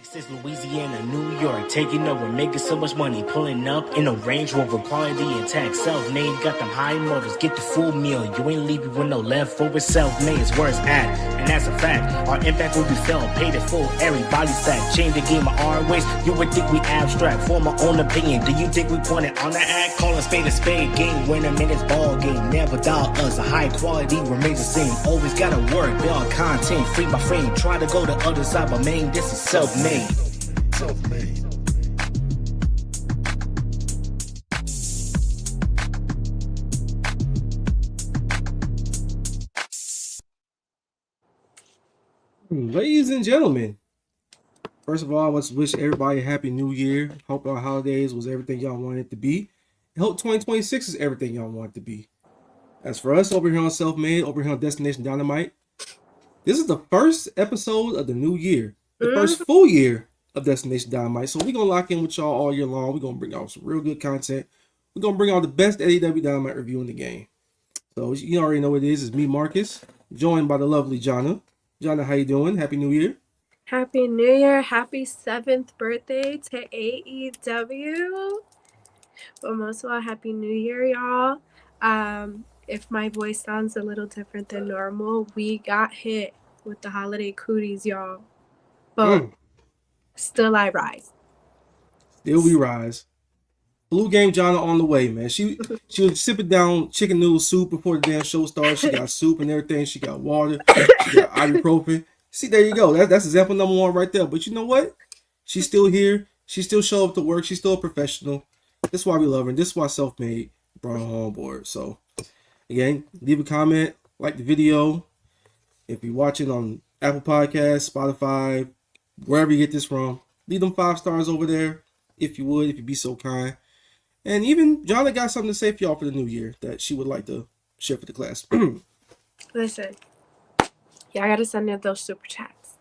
Texas, Louisiana, New York, taking over, making so much money, pulling up in a Range Rover, quality intact, self-made, got them high motors, get the full meal, you ain't leaving with no leftover, self-made is where it's at, and that's a fact, our impact will be felt, paid in full, everybody's fact, change the game of our ways, you would think we abstract, form our own opinion, do you think we pointed on the act, call a spade, game winner, minutes, ball game, never doubt us, a high quality remains the same, always gotta work, build content, frame by frame, try to go the other side, but main, this is self-made. Ladies and gentlemen, first of all, I want to wish everybody a happy new year. Hope our holidays was everything y'all wanted it to be. And hope 2026 is everything y'all want it to be. As for us over here on Self-Made, over here on Destination Dynamite, this is the first episode of the new year. The first full year of Destination Dynamite. So we're going to lock in with y'all all year long. We're going to bring out some real good content. We're going to bring out the best AEW Dynamite review in the game. So you already know what it is. It's me, Marcus, joined by the lovely Jana. Jana, how you doing? Happy New Year. Happy New Year. Happy 7th birthday to AEW. But most of all, Happy New Year, y'all. If my voice sounds a little different than normal, we got hit with the holiday cooties, y'all. But still I rise. Still we rise. Blue Game Jana on the way, man. She was sipping down chicken noodle soup before the damn show started. She got soup and everything. She got water. She got ibuprofen. See, there you go. That's example number one right there. But you know what? She's still here. She still show up to work. She's still a professional. That's why we love her. And this is why Self-Made brought her on board. So, again, leave a comment, like the video. If you're watching on Apple Podcasts, Spotify, wherever you get this from, leave them 5 stars over there, if you would, if you'd be so kind. And even Jana got something to say for y'all for the new year that she would like to share for the class. Listen, y'all gotta send in those super chats.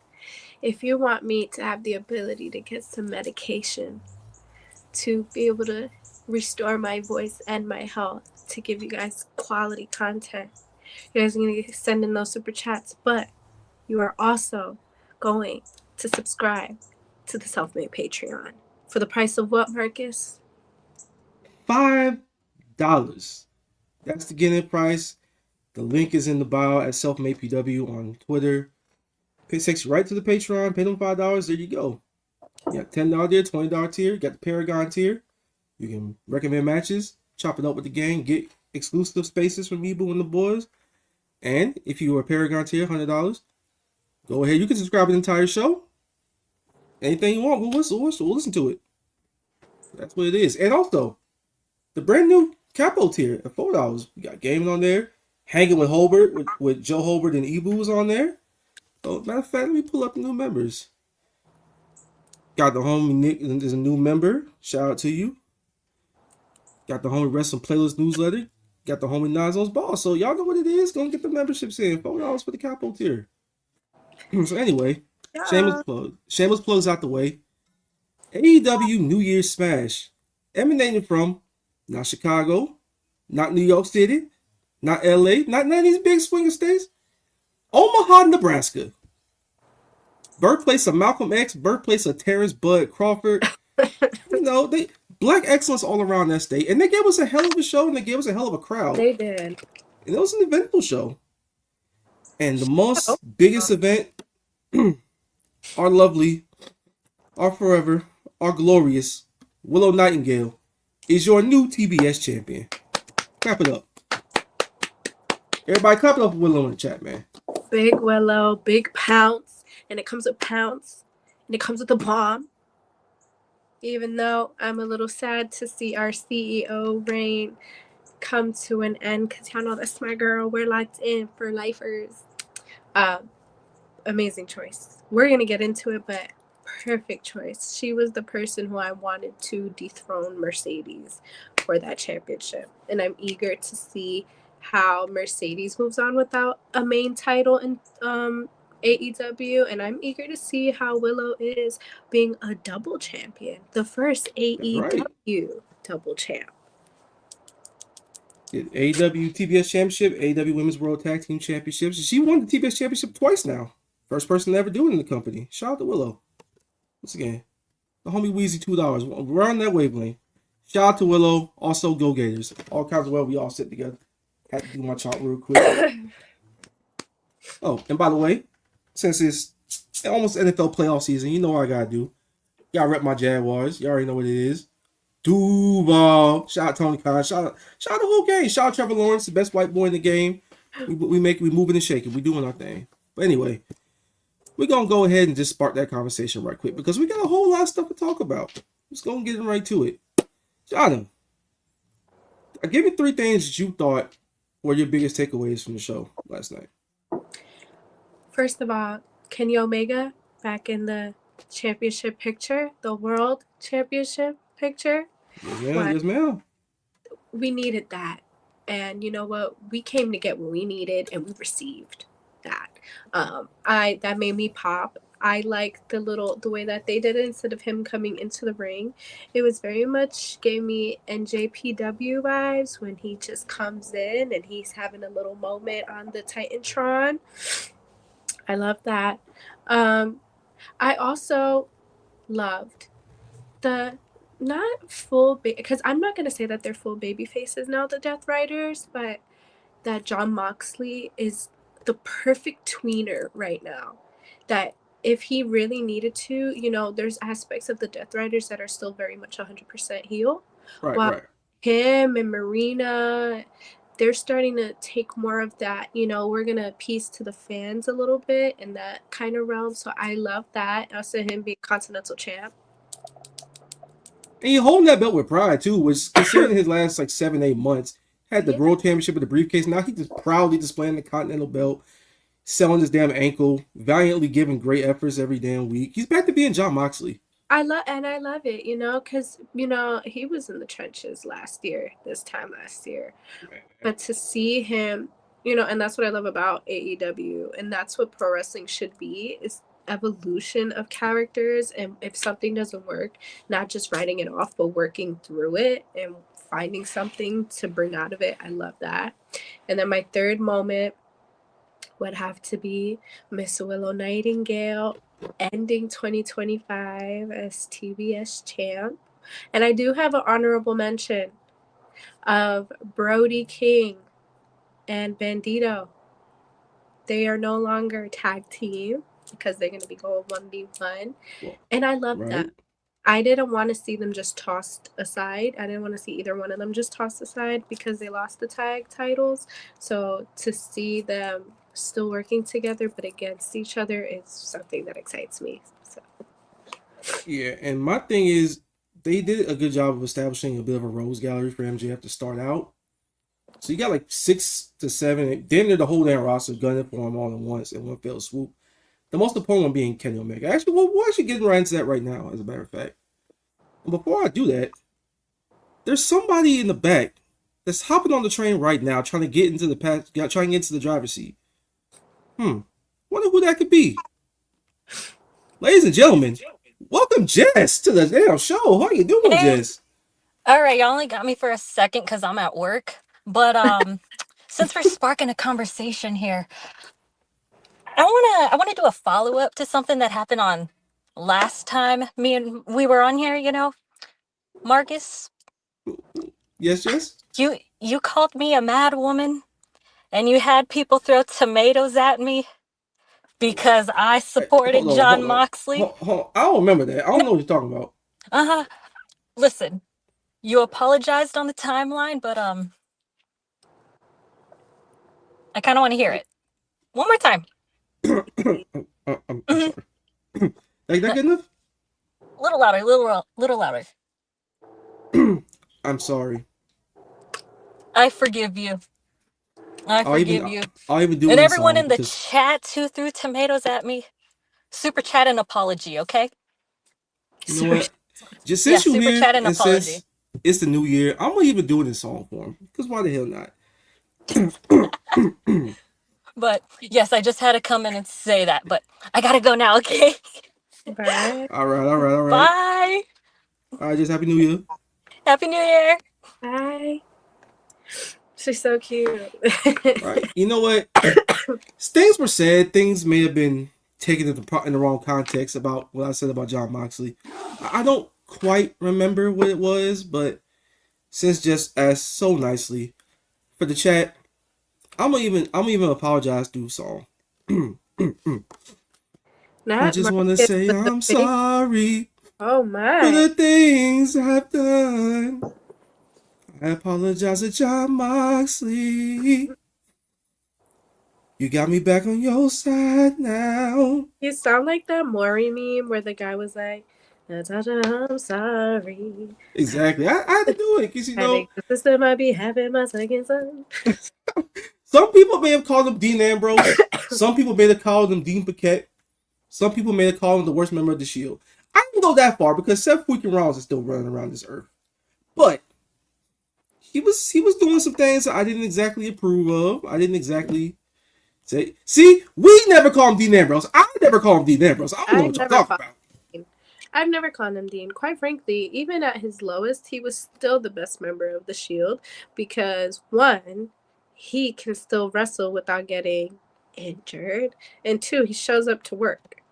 If you want me to have the ability to get some medication to be able to restore my voice and my health to give you guys quality content, you guys are going to send in those super chats. But you are also going to subscribe to the Self-Made Patreon. For the price of what, Marcus? $5. That's the beginning price. The link is in the bio at Self-Made PW on Twitter. It takes you right to the Patreon. Pay them $5. There you go. You got $10 tier, $20 tier. You got the Paragon tier. You can recommend matches, chop it up with the gang, get exclusive spaces from Ebu and the boys. And if you are a Paragon tier, $100, go ahead. You can subscribe to the entire show. Anything you want, we'll listen to it. That's what it is. And also, the brand new Capo tier at $4. We got gaming on there. Hanging with Holbert, with Joe Holbert and Ebu is on there. Oh, matter of fact, let me pull up the new members. Got the homie Nick is a new member. Shout out to you. Got the homie Wrestling Playlist newsletter. Got the homie Nazo's Ball. So y'all know what it is. Go get the memberships in. $4 for the Capo tier. So anyway, shameless plugs out the way. AEW New Year's Smash. Emanating from not Chicago, not New York City, not LA, not none of these big swinger states. Omaha, Nebraska. Birthplace of Malcolm X, birthplace of Terrence Bud Crawford. You know, they black excellence all around that state. And they gave us a hell of a show and they gave us a hell of a crowd. They did. And it was an eventful show. And the most biggest event, our lovely, our forever, our glorious Willow Nightingale is your new TBS champion. Clap it up. Everybody clap it up for Willow in the chat, man. Big Willow, big pounce. And it comes with pounce. And it comes with a bomb. Even though I'm a little sad to see our CEO reign come to an end, because y'all know that's my girl. We're locked in for lifers. Amazing choice. We're going to get into it, but perfect choice. She was the person who I wanted to dethrone Mercedes for that championship. And I'm eager to see how Mercedes moves on without a main title in AEW, and I'm eager to see how Willow is being a double champion, the first AEW double champ. AEW TBS Championship, AEW Women's World Tag Team Championships. She won the TBS Championship twice now. First person to ever do it in the company. Shout out to Willow. Once again, the homie Weezy $2. We're on that wavelength. Shout out to Willow. Also, Go Gators. All kinds of well, we all sit together. Had to do my chart real quick. Oh, and by the way, since it's almost NFL playoff season, you know what I gotta do. Gotta rep my Jaguars. You already know what it is. Duval. Shout out Tony Khan. Shout out the whole game. Shout out Trevor Lawrence, the best white boy in the game. We moving and shaking. We doing our thing. But anyway, we're gonna go ahead and just spark that conversation right quick because we got a whole lot of stuff to talk about. Let's go and get right to it. Jana, give me 3 things that you thought were your biggest takeaways from the show last night. First of all, Kenny Omega back in the championship picture, the world championship picture. Yes, ma'am. We needed that. And you know what? We came to get what we needed and we received that. That made me pop. I like the way that they did it instead of him coming into the ring. It was very much gave me NJPW vibes when he just comes in and he's having a little moment on the Titantron. I love that. I also loved the not full because I'm not gonna say that they're full baby faces now, the Death Riders, but that Jon Moxley is the perfect tweener right now. That if he really needed to, there's aspects of the Death Riders that are still very much 100% heel. Right, While right. him and Marina, they're starting to take more of that, we're going to appease to the fans a little bit in that kind of realm. So I love that. Also, him being Continental Champ. And he holding that belt with pride too, which considering his last like 7, 8 months, had the Yeah. World Championship with the briefcase. Now he's just proudly displaying the Continental belt, selling his damn ankle, valiantly giving great efforts every damn week. He's back to being Jon Moxley. I love it, because he was in the trenches this time last year. But to see him, and that's what I love about AEW, and that's what pro wrestling should be, is evolution of characters. And if something doesn't work, not just writing it off, but working through it and finding something to bring out of it. I love that. And then my third moment would have to be Miss Willow Nightingale ending 2025 as TBS champ. And I do have an honorable mention of Brody King and Bandito. They are no longer a tag team because they're going to be going 1v1. And I love that. I didn't want to see them just tossed aside. I didn't want to see either one of them just tossed aside because they lost the tag titles. So to see them still working together but against each other is something that excites me. So. Yeah, and my thing is, they did a good job of establishing a bit of a rose gallery for MJF to start out. So you got like 6 to 7. Then the whole damn roster gunning for him all at once in one fell swoop. The most important one being Kenny Omega. Actually, we're actually getting right into that right now, as a matter of fact. And before I do that, there's somebody in the back that's hopping on the train right now, trying to get into the driver's seat. Wonder who that could be. Ladies and gentlemen, welcome Jess to the damn show. How you doing, Jess? All right, y'all only got me for a second because I'm at work. But since we're sparking a conversation here, I wanna do a follow-up to something that happened on last time we were on here, Marcus. Yes, Jess? You called me a mad woman and you had people throw tomatoes at me because I supported Jon Moxley. Hold on. I don't remember that. I don't know what you're talking about. Uh-huh. Listen, you apologized on the timeline, but I kind of want to hear it. One more time. I'm sorry. Like that good enough? Little louder, little louder. I'm sorry. I forgive you. I'll even do and it everyone in the chat who threw tomatoes at me, super chat an apology, okay? You know what? Just since you're here and apology. Since it's the new year, I'm gonna even do it in song form. Because why the hell not? But yes, I just had to come in and say that. But I gotta go now, okay? Bye. All right. Bye. All right, just Happy New Year. Happy New Year. Bye. She's so cute. Right. You know what? Things were said. Things may have been taken in the wrong context about what I said about Jon Moxley. I don't quite remember what it was, but since Just asked so nicely for the chat, I'm gonna even apologize through song. I just want to say I'm sorry. Oh my! For the things I've done. I apologize to Jon Moxley. You got me back on your side now. You sound like that Maury meme where the guy was like, I'm sorry. Exactly. I had to do it because, the sister might be having my second son. Some people may have called him Dean Ambrose. Some people may have called him Dean Paquette. Some people may have called him the worst member of the Shield. I didn't go that far because Seth freaking Rollins is still running around this earth. But he was doing some things that I didn't exactly approve of. I didn't exactly say. See, we never call him Dean Ambrose. I never call him Dean Ambrose. I don't know what you're talking about. I've never called him Dean. Quite frankly, even at his lowest, he was still the best member of the Shield because, one, he can still wrestle without getting injured, and two, he shows up to work.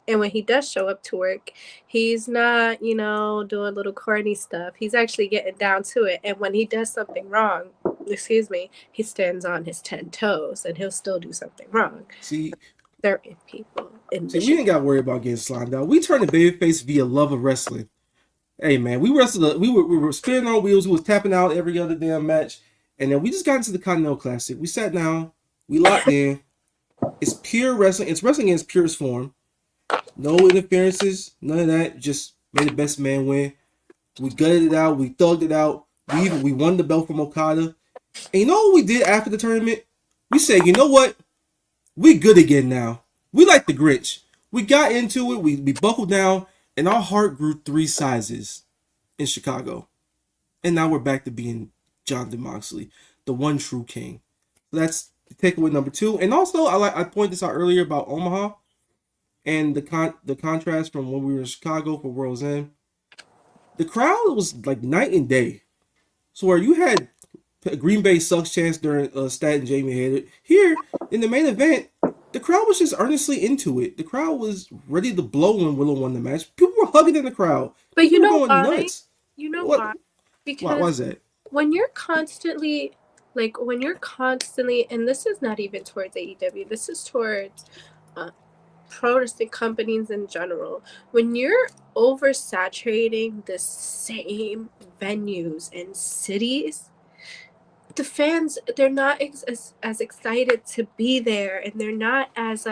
And when he does show up to work, he's not, doing little corny stuff. He's actually getting down to it. And when he does something wrong, he stands on his 10 toes and he'll still do something wrong. See, certain people in we ain't got to worry about getting slimed out. We turned the babyface via love of wrestling. Hey man, we wrestled. We were spinning on wheels. We was tapping out every other damn match, and then we just got into the Continental Classic. We sat down. We locked in. It's pure wrestling. It's wrestling in its purest form. No interferences. None of that. Just made the best man win. We gutted it out. We thugged it out. We won the belt from Okada. And you know what we did after the tournament? We said, you know what? We good again now. We like the Grinch. We got into it. We buckled down. And our heart grew 3 sizes in Chicago. And now we're back to being Jonathan Moxley, the one true king. So that's takeaway number 2. And also, I pointed this out earlier about Omaha and the contrast from when we were in Chicago for World's End. The crowd was like night and day. So where you had Green Bay sucks chance during Stat and Jamie Hader, here in the main event, the crowd was just earnestly into it. The crowd was ready to blow when Willow won the match. People were hugging in the crowd. But People you know were why? going nuts. You know why? Because why is that? When you're constantly, and this is not even towards AEW, this is towards pro wrestling companies in general. When you're oversaturating the same venues and cities, the fans, they're not as excited to be there, and they're not as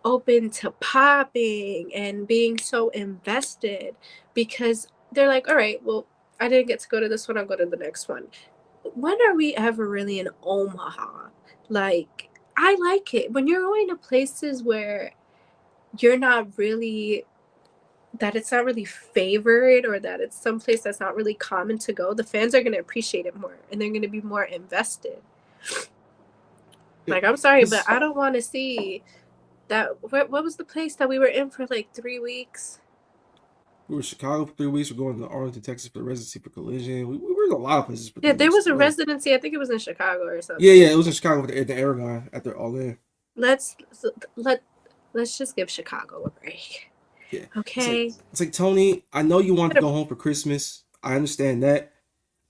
open to popping and being so invested, because they're like, all right, well, I didn't get to go to this one, I'll go to the next one. When are we ever really in Omaha? I like it when you're going to places where you're not really, that it's not really favored, or that it's someplace that's not really common to go. The fans are going to appreciate it more, and they're going to be more invested. I'm sorry, but I don't want to see that. What was the place that we were in for 3 weeks? We were in Chicago for 3 weeks. We're going to Arlington, Texas for the residency for Collision. We were in a lot of places. For there was a residency. I think it was in Chicago or something. Yeah, it was in Chicago at the Aragon at the All In. Let's just give Chicago a break. Yeah. Okay. It's like Tony, I know you want to go home for Christmas. I understand that.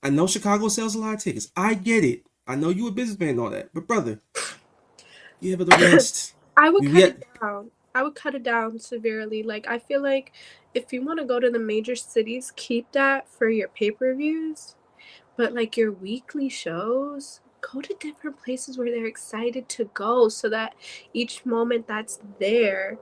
I know Chicago sells a lot of tickets. I get it. I know you a businessman and all that. But brother, give it a rest. I would cut it down. I would cut it down severely. I feel like if you want to go to the major cities, keep that for your pay-per-views. But your weekly shows, go to different places where they're excited to go, so that each moment that's there,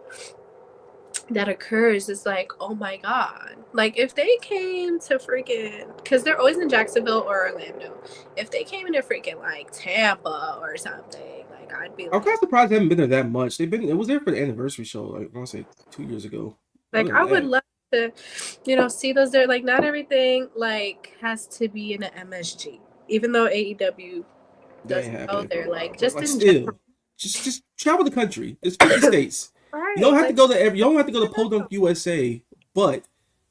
that occurs, is oh my god. If they came to freaking, because they're always in Jacksonville or Orlando, if they came into freaking Tampa or something, I'd be I'm kind of surprised they haven't been there that much. It was there for the anniversary show, I want to say 2 years ago. I would love to, see those there. Not everything has to be in an MSG, even though AEW doesn't go there. Just travel the country. There's 50 states. Right, you don't have to go to you don't have to go to Podunk, USA, but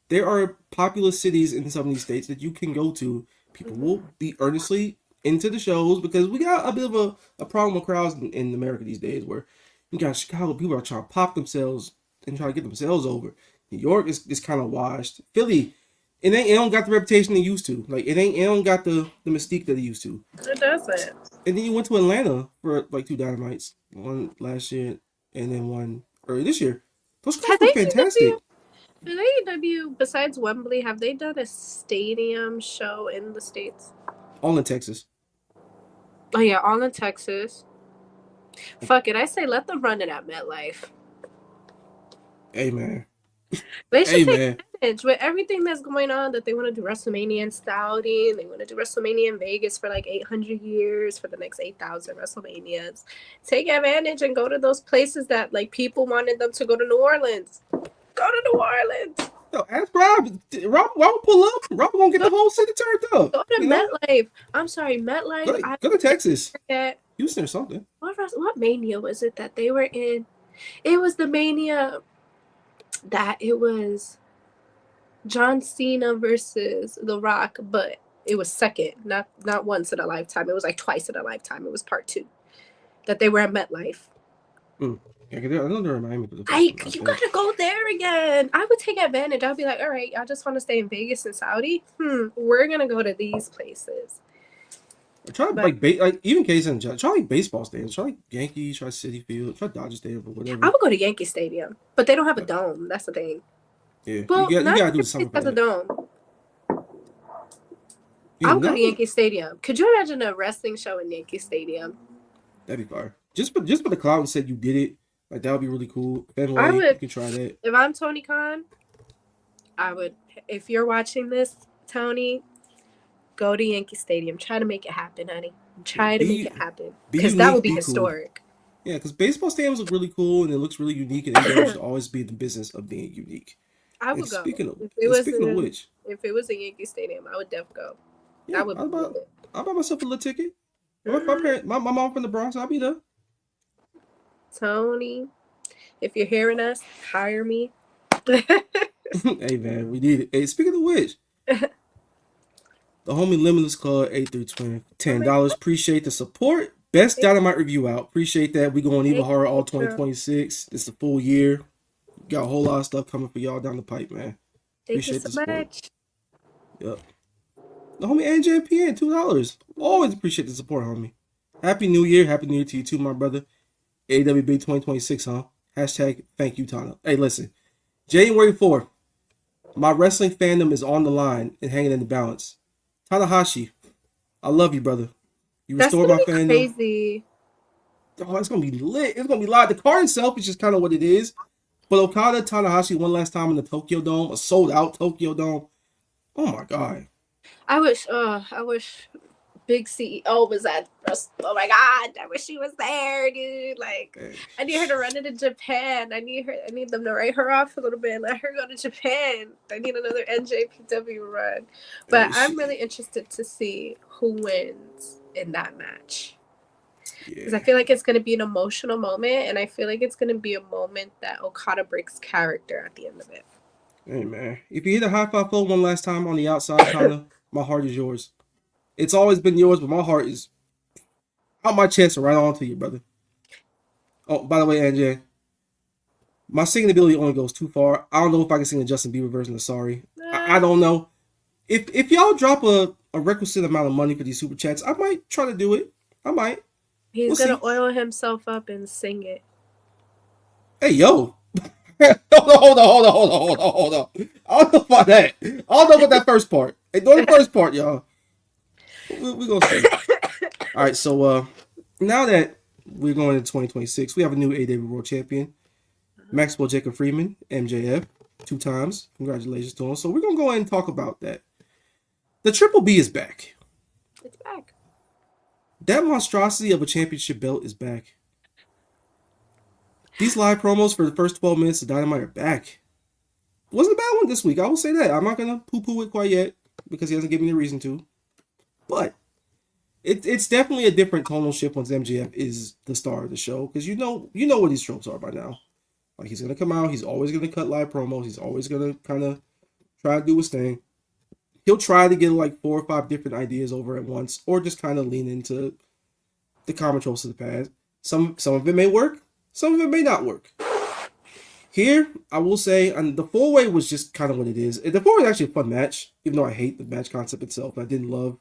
there are populous cities in some of these states that you can go to. People will be earnestly into the shows, because we got a bit of a problem with crowds in America these days, where you got Chicago, people are trying to pop themselves and try to get themselves over. New York is kind of washed. Philly, it don't got the reputation it used to. It don't got the mystique that it used to. It doesn't. And then you went to Atlanta for 2 Dynamites, one last year and then one early this year. Those crowds were fantastic. Has AEW, besides Wembley, have they done a stadium show in the States? All in Texas. Oh yeah, all in Texas. Fuck it, I say let them run it at MetLife. Amen. They should take advantage with everything that's going on, that they want to do WrestleMania in Saudi, and they want to do WrestleMania in Vegas for 800 years for the next 8,000 WrestleManias. Take advantage and go to those places that people wanted them to go to. New Orleans. Go to New Orleans. Yo, ask Rob. Rob will pull up. Rob won't get the whole city turned up. Go to MetLife. I'm sorry, MetLife. Go to Texas. Houston or something. What Mania was it that they were in? It was the Mania that it was John Cena versus The Rock, but it was second, not once in a lifetime. It was twice in a lifetime. It was part 2 that they were at MetLife. Yeah, I know they're in Miami for the first Like, one, I you think. gotta go there again. I would take advantage. I'd be like, all right, I just want to stay in Vegas and Saudi. We're gonna go to these places. Or try But like even case in try like baseball stadiums. Try like Yankees, try City Field, try Dodger Stadium or whatever. I would go to Yankee Stadium, but they don't have a dome. That's the thing. Yeah, Well, you not gotta do every something place has for a that. dome. Yeah, I would go no, to Yankee Stadium. Could you imagine a wrestling show in Yankee Stadium? that'd be fire. Just for the cloud and said you did it. Like that would be really cool. I Fenway, you would, can try that. if I'm Tony Khan, I would. If you're watching this, Tony, go to Yankee Stadium. Try to make it happen, honey. Try to make it happen, Be because that would unique, be be cool. historic. Yeah, because baseball stadiums look really cool and it looks really unique, and AEW should always be in the business of being unique. I And would go. speaking of If which, it was a Yankee Stadium, I would definitely go. yeah, I would be with it. I'll buy myself a little ticket. Mhm. My mom from the Bronx, I'll be there. Tony, if you're hearing us, hire me. Hey man, we need it. Hey, speaking of which, the homie Limitless Club 8 through 20, $10. Appreciate the support. Best Dynamite review out. Appreciate that. We going even harder all 2026. It's the full year. Got a whole lot of stuff coming for y'all down the pipe, man. Thank you Appreciate the so support. much. Yep. The homie NJPN, $2. Always appreciate the support, homie. Happy New Year. Happy New Year to you too, my brother. AWB 2026, huh? Hashtag thank you, Tana. Hey, listen. January 4th. My wrestling fandom is on the line and hanging in the balance. Tanahashi, I love you, brother. You That's restored gonna my be fandom. crazy. Oh, it's gonna be lit. It's gonna be live. The card itself is just kind of what it is. But Okada Tanahashi one last time in the Tokyo Dome, a sold out Tokyo Dome. Oh my god. I wish Big CEO was at. Oh my god! I wish she was there, dude. Like, Hey, I need her to run into Japan. I need them to write her off a little bit. And let her go to Japan. I need another NJPW run. But I'm really interested to see who wins in that match. Because I feel like it's going to be an emotional moment, and I feel like it's going to be a moment that Okada breaks character at the end of it. Hey man, if you hit a high five flow one last time on the outside, Tana, my heart is yours. It's always been yours, but my heart is out my chest and right on to you, brother. Oh, by the way, NJ, my singing ability only goes too far. I don't know if I can sing the Justin Bieber version of Sorry. I don't know. If y'all drop a requisite amount of money for these super chats, I might try to do it. I might. He's going to oil himself up and sing it. Hey, yo. Hold on. I don't know about that. I don't know about that first part. Hey, do the first part, y'all. We're going to see. All right, so now that we're going into 2026, we have a new AEW World Champion, Maxwell Jacob Freeman, MJF, 2 times. Congratulations to him. So we're going to go ahead and talk about that. The Triple B is back. It's back. That monstrosity of a championship belt is back. These live promos for the first 12 minutes of Dynamite are back. Wasn't a bad one this week. I will say that. I'm not going to poo-poo it quite yet because he hasn't given me a reason to. But it's definitely a different tonal shift once MJF is the star of the show, because you know what these tropes are by now. Like, he's going to come out. He's always going to cut live promos. He's always going to kind of try to do his thing. He'll try to get like 4 or 5 different ideas over at once, or just kind of lean into the common tropes of the past. Some of it may work. Some of it may not work. Here, I will say, and the 4-way was just kind of what it is. The 4-way is actually a fun match, even though I hate the match concept itself. I didn't love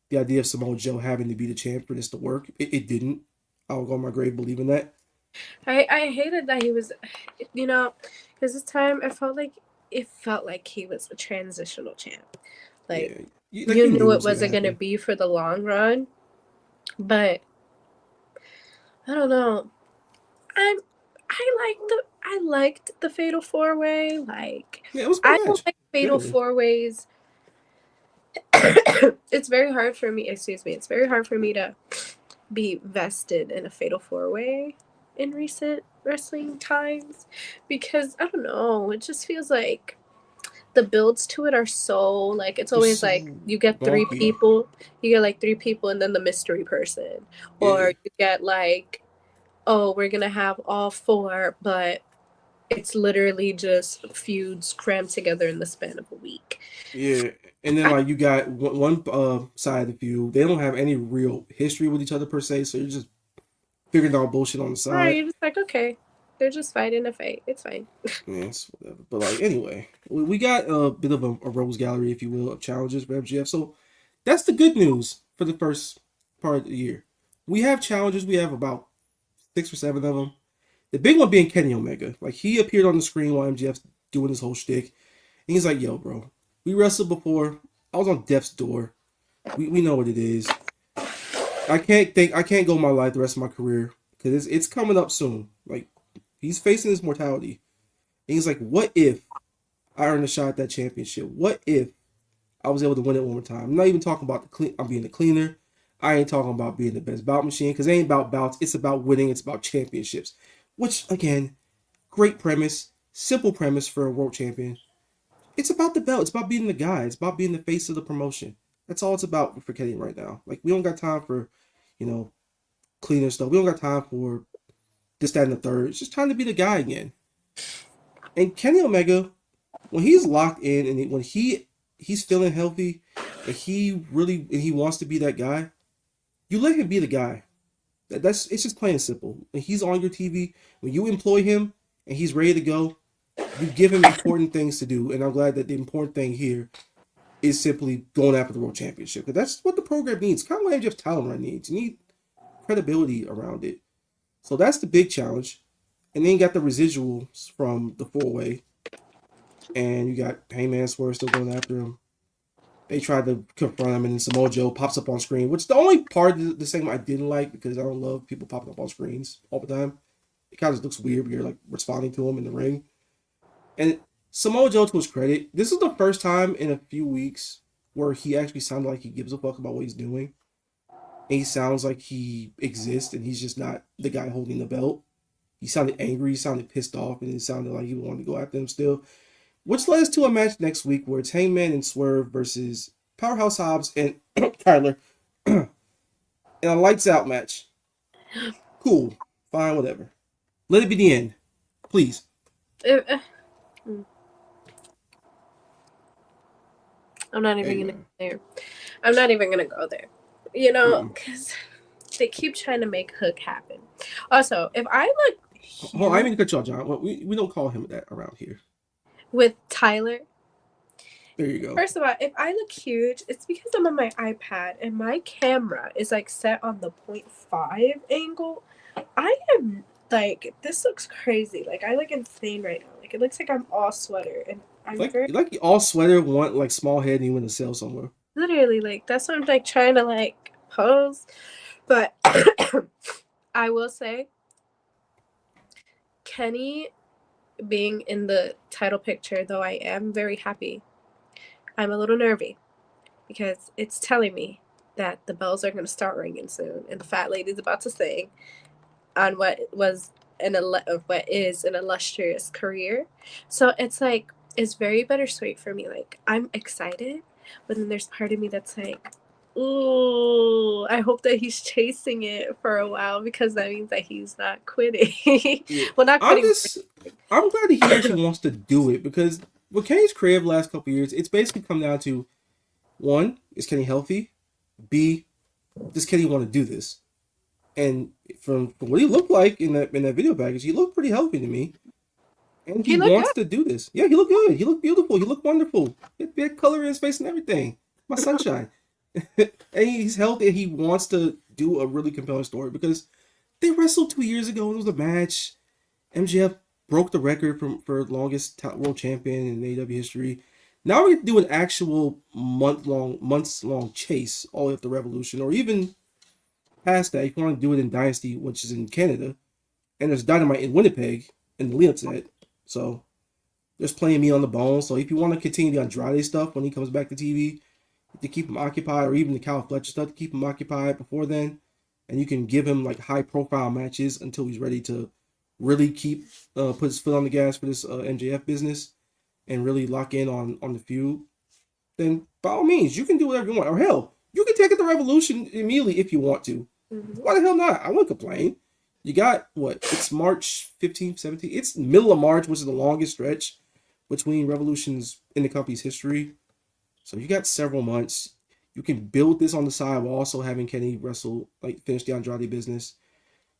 the idea of Samoa Joe having to be the champ for this to work. It didn't. I'll go on my grave believing that. I hated that he was, because this time it felt like he was a transitional champ. Like, you knew it wasn't going to be for the long run. But I don't know. I liked the Fatal 4-way. Like, yeah, it was I don't like Fatal 4-ways. It's very hard for me. Excuse me. It's very hard for me to be vested in a Fatal 4-way in recent wrestling times, because I don't know. It just feels like the builds to it are so, like, it's always like you get 3 people. You get like 3 people and then the mystery person, or you get like, oh, we're gonna have all 4, but it's literally just feuds crammed together in the span of a week. Yeah, and then like you got one side of the feud. They don't have any real history with each other per se, so you're just figuring out bullshit on the side. Right, you're just like, okay. They're just fighting a fight. It's fine. Yeah, it's whatever. But like anyway, we got a bit of a rose gallery, if you will, of challenges for MGF. So that's the good news for the first part of the year. We have challenges. We have about 6 or 7 of them. The big one being Kenny Omega. Like he appeared on the screen while MGF's doing his whole shtick, and he's like, "Yo, bro, we wrestled before. I was on death's door. We know what it is. I can't go my life the rest of my career because it's coming up soon. Like he's facing his mortality, and he's like, what if I earned a shot at that championship? What if I was able to win it one more time? I'm not even talking about I'm being the cleaner. I ain't talking about being the best bout machine because it ain't about bouts. It's about winning. It's about championships. Which again, great premise, simple premise for a world champion. It's about the belt. It's about being the guy. It's about being the face of the promotion. That's all it's about for Kenny right now. Like we don't got time for, cleaner stuff. We don't got time for this, that, and the third. It's just time to be the guy again. And Kenny Omega, when he's locked in and when he's feeling healthy and he wants to be that guy, you let him be the guy. It's just plain and simple. When he's on your TV, when you employ him and he's ready to go, you give him important things to do. And I'm glad that the important thing here is simply going after the world championship. Because that's what the program needs. Kind of like MJF's talent run needs. You need credibility around it. So that's the big challenge. And then you got the residuals from the 4-way. And you got Heyman Swerve still going after him. They tried to confront him, and then Samoa Joe pops up on screen, which the only part of the segment I didn't like because I don't love people popping up on screens all the time. It kind of looks weird when you're like responding to him in the ring. And Samoa Joe, to his credit, this is the first time in a few weeks where he actually sounded like he gives a fuck about what he's doing. And he sounds like he exists, and he's just not the guy holding the belt. He sounded angry, he sounded pissed off, and it sounded like he wanted to go after him still. Which led us to a match next week where it's Hangman and Swerve versus Powerhouse Hobbs and Tyler in a lights out match. Cool. Fine, whatever. Let it be the end. Please. I'm not even going to go there. I'm not even going to go there. Because they keep trying to make Hook happen. Also, if I look... Well, I mean to cut you off, John. We don't call him that around here. With Tyler. There you go. First of all, if I look huge, it's because I'm on my iPad and my camera is like set on the 0.5 angle. I am like, this looks crazy. Like I look insane right now. Like it looks like I'm all sweater and I'm like all sweater, want like small head, and you want to sell somewhere. Literally, like that's what I'm like trying to like pose. But I will say, Kenny being in the title picture, though I am very happy, I'm a little nervy because it's telling me that the bells are going to start ringing soon and the fat lady's about to sing on what is an illustrious career. So it's like, it's very bittersweet for me. Like I'm excited, but then there's part of me that's like, ooh, I hope that he's chasing it for a while because that means that he's not quitting. Well, not quitting. I'm glad that he actually wants to do it because with Kenny's career the last couple of years, it's basically come down to 1, is Kenny healthy? B, does Kenny want to do this? And from what he looked like in that video package, he looked pretty healthy to me. And he wants to do this. Yeah, he looked good. He looked beautiful. He looked wonderful. He had color in his face and everything. My sunshine. And he's healthy and he wants to do a really compelling story because they wrestled 2 years ago and it was a match. MJF broke the record for longest world champion in AEW history. Now we get to do an actual months long chase all the way up to Revolution, or even past that if you want to do it in Dynasty, which is in Canada, and there's Dynamite in Winnipeg in the lead up to that. So there's plenty of meat on the bone. So if you want to continue the Andrade stuff when he comes back to TV, to keep him occupied, or even the Kyle Fletcher stuff to keep him occupied before then, and you can give him like high profile matches until he's ready to really put his foot on the gas for this MJF business and really lock in on the feud, then by all means you can do whatever you want. Or hell, you can take it to Revolution immediately if you want to. Mm-hmm. Why the hell not? I won't complain. You got it's March 15th, 17th. It's middle of March, which is the longest stretch between Revolutions in the company's history. So you got several months. You can build this on the side while also having Kenny wrestle, like finish the Andrade business.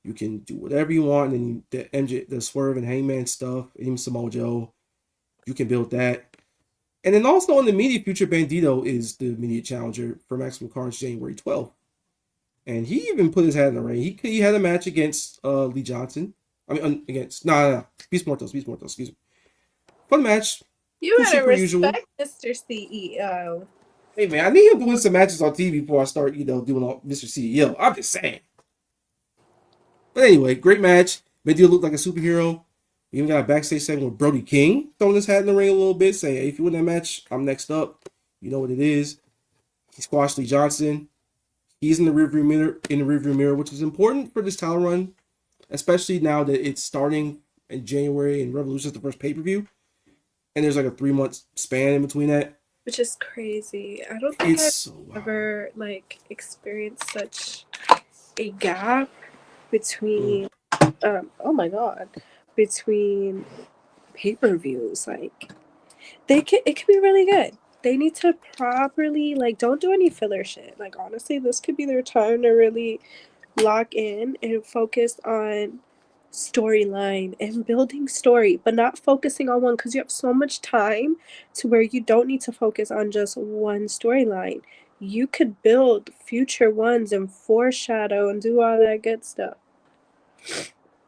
You can do whatever you want, and then the Swerve and Hangman stuff, even Samoa Joe, you can build that. And then also in the immediate future, Bandito is the immediate challenger for Maximum Carnage January 12th. And he even put his hat in the ring. He had a match against Lee Johnson. Against Beast Mortals, excuse me. Fun match. You gotta respect usual. Mr. CEO. Hey man, I need him doing some matches on TV before I start, doing all Mr. CEO. I'm just saying. But anyway, great match. Bandito looked like a superhero. We even got a backstage segment with Brody King throwing his hat in the ring a little bit, saying, hey, if you win that match, I'm next up. You know what it is. He squashed Lee Johnson. He's in the rearview mirror, which is important for this title run, especially now that it's starting in January and Revolution is the first pay-per-view. And there's like a 3-month span in between that. Which is crazy. I don't think I've ever experienced such a gap between between pay-per-views. It could be really good. They need to properly don't do any filler shit. Honestly, this could be their time to really lock in and focus on storyline and building story, but not focusing on one, because you have so much time to where you don't need to focus on just one storyline. You could build future ones and foreshadow and do all that good stuff.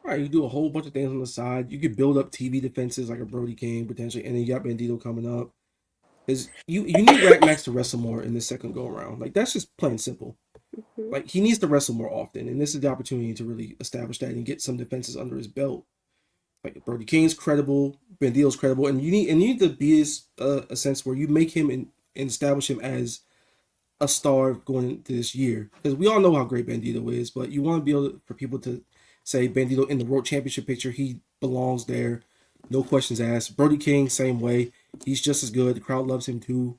All right, you do a whole bunch of things on the side. You could build up TV defenses like a Brody King potentially, and then you got Bandito coming up. Is you need Rack Max to wrestle more in the second go around. That's just plain simple. Mm-hmm. He needs to wrestle more often, and this is the opportunity to really establish that and get some defenses under his belt. Brody King's credible, Bandito's credible, and you need to be a sense where you make him and establish him as a star going into this year, because we all know how great Bandito is, but you want to be able for people to say Bandito in the World Championship picture, he belongs there, no questions asked. Brody King, same way, he's just as good. The crowd loves him too.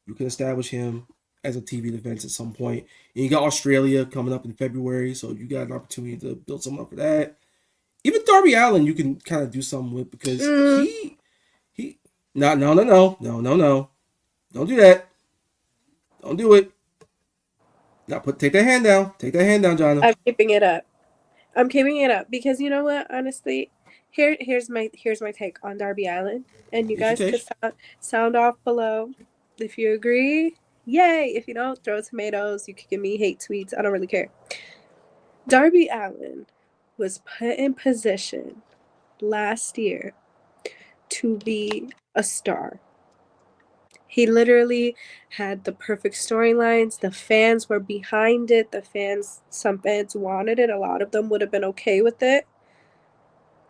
You can establish him as a TV defense at some point. And you got Australia coming up in February, so you got an opportunity to build something up for that. Even Darby Allin, you can kind of do something with, because he no. Don't do that. Don't do it. Now take that hand down. Take that hand down, Jana. I'm keeping it up because you know what? Honestly, here's my take on Darby Allin, and you guys can sound off below if you agree. Yay! If you don't, throw tomatoes. You can give me hate tweets. I don't really care. Darby Allin was put in position last year to be a star. He literally had the perfect storylines. The fans were behind it. Some fans wanted it. A lot of them would have been okay with it.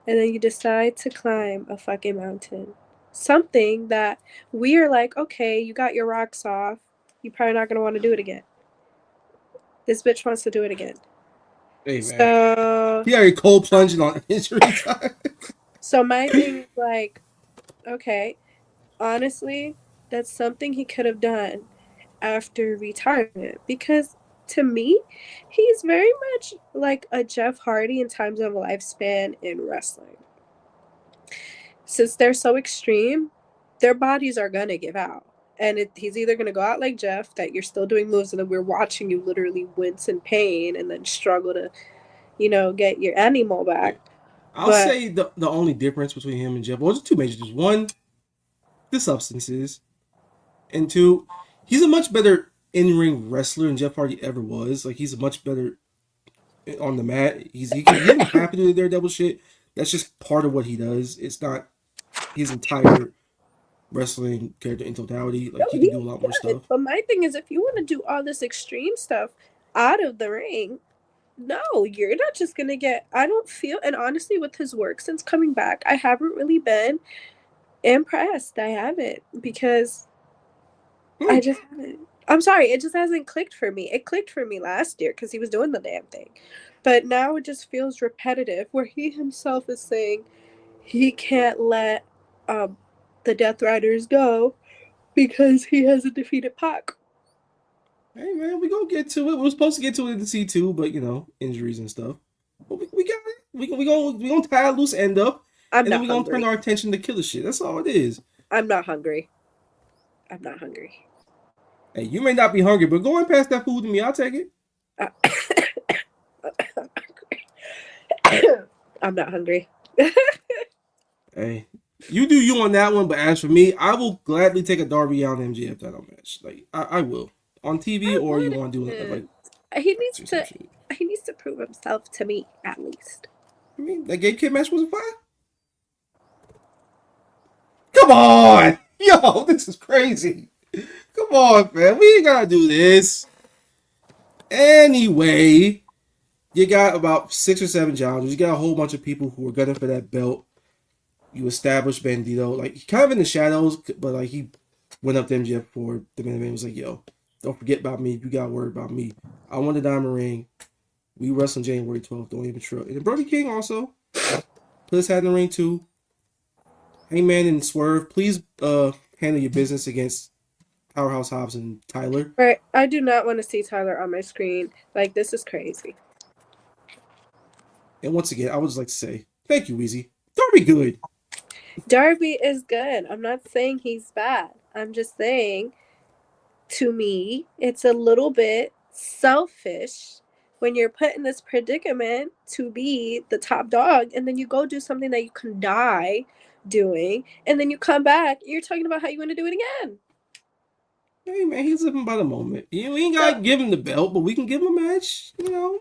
And then you decide to climb a fucking mountain. Something that we are like, okay, you got your rocks off. You're probably not going to want to do it again. This bitch wants to do it again. Hey, man. So he already cold plunging on injury time. So my thing is okay, honestly, that's something he could have done after retirement, because to me, he's very much like a Jeff Hardy in terms of lifespan in wrestling. Since they're so extreme, their bodies are going to give out. And he's either going to go out like Jeff, that you're still doing moves and then we're watching you literally wince in pain and then struggle to, get your animal back. I'll say the only difference between him and Jeff, there's two major things. One, the substances. And two, he's a much better in-ring wrestler than Jeff Hardy ever was. He's a much better on the mat. He doesn't have to do the Daredevil shit. That's just part of what he does. It's not his entire wrestling character in totality. He can do a lot more stuff. But my thing is, if you want to do all this extreme stuff out of the ring, no, you're not just gonna get. I don't feel, and honestly, with his work since coming back, I haven't really been impressed. I haven't, because I just haven't. I'm sorry, it just hasn't clicked for me. It clicked for me last year because he was doing the damn thing, but now it just feels repetitive. Where he himself is saying he can't let the Death Riders go because he hasn't defeated Pac. Hey man, we gonna get to it. We were supposed to get to it in the C2, but injuries and stuff. But we got it. We gonna tie a loose end up, and then we gonna turn our attention to killer shit. That's all it is. I'm not hungry. Hey, you may not be hungry, but go and pass that food to me. I'll take it. I'm not hungry. Hey, you do you on that one, but as for me, I will gladly take a Darby Allin MJF title match. Like I will on TV, I or you want to do it wouldn't. like He needs some to. shit. He needs to prove himself to me at least. I mean, that gay kid match wasn't fine. Come on, yo, this is crazy. Come on, man, we ain't gotta do this. Anyway, you got about 6 or 7 challengers. You got a whole bunch of people who are gunning for that belt. You established Bandito, like he kind of in the shadows, but like he went up to MJF for the main event. Was like, "Yo, don't forget about me. You got to worry about me. I won the diamond ring. We wrestled January 12th. Don't even trip." And then Brody King also put his hat in the ring too. Hangman and Swerve, please handle your business against Powerhouse Hobbs and Tyler. Right. I do not want to see Tyler on my screen. Like, this is crazy. And once again, I would just like to say thank you, Weezy. Darby good. Darby is good. I'm not saying he's bad. I'm just saying, to me, it's a little bit selfish when you're put in this predicament to be the top dog, and then you go do something that you can die doing, and then you come back, you're talking about how you want to do it again. Hey man, he's living by the moment. We ain't gotta give him the belt, but we can give him a match, you know.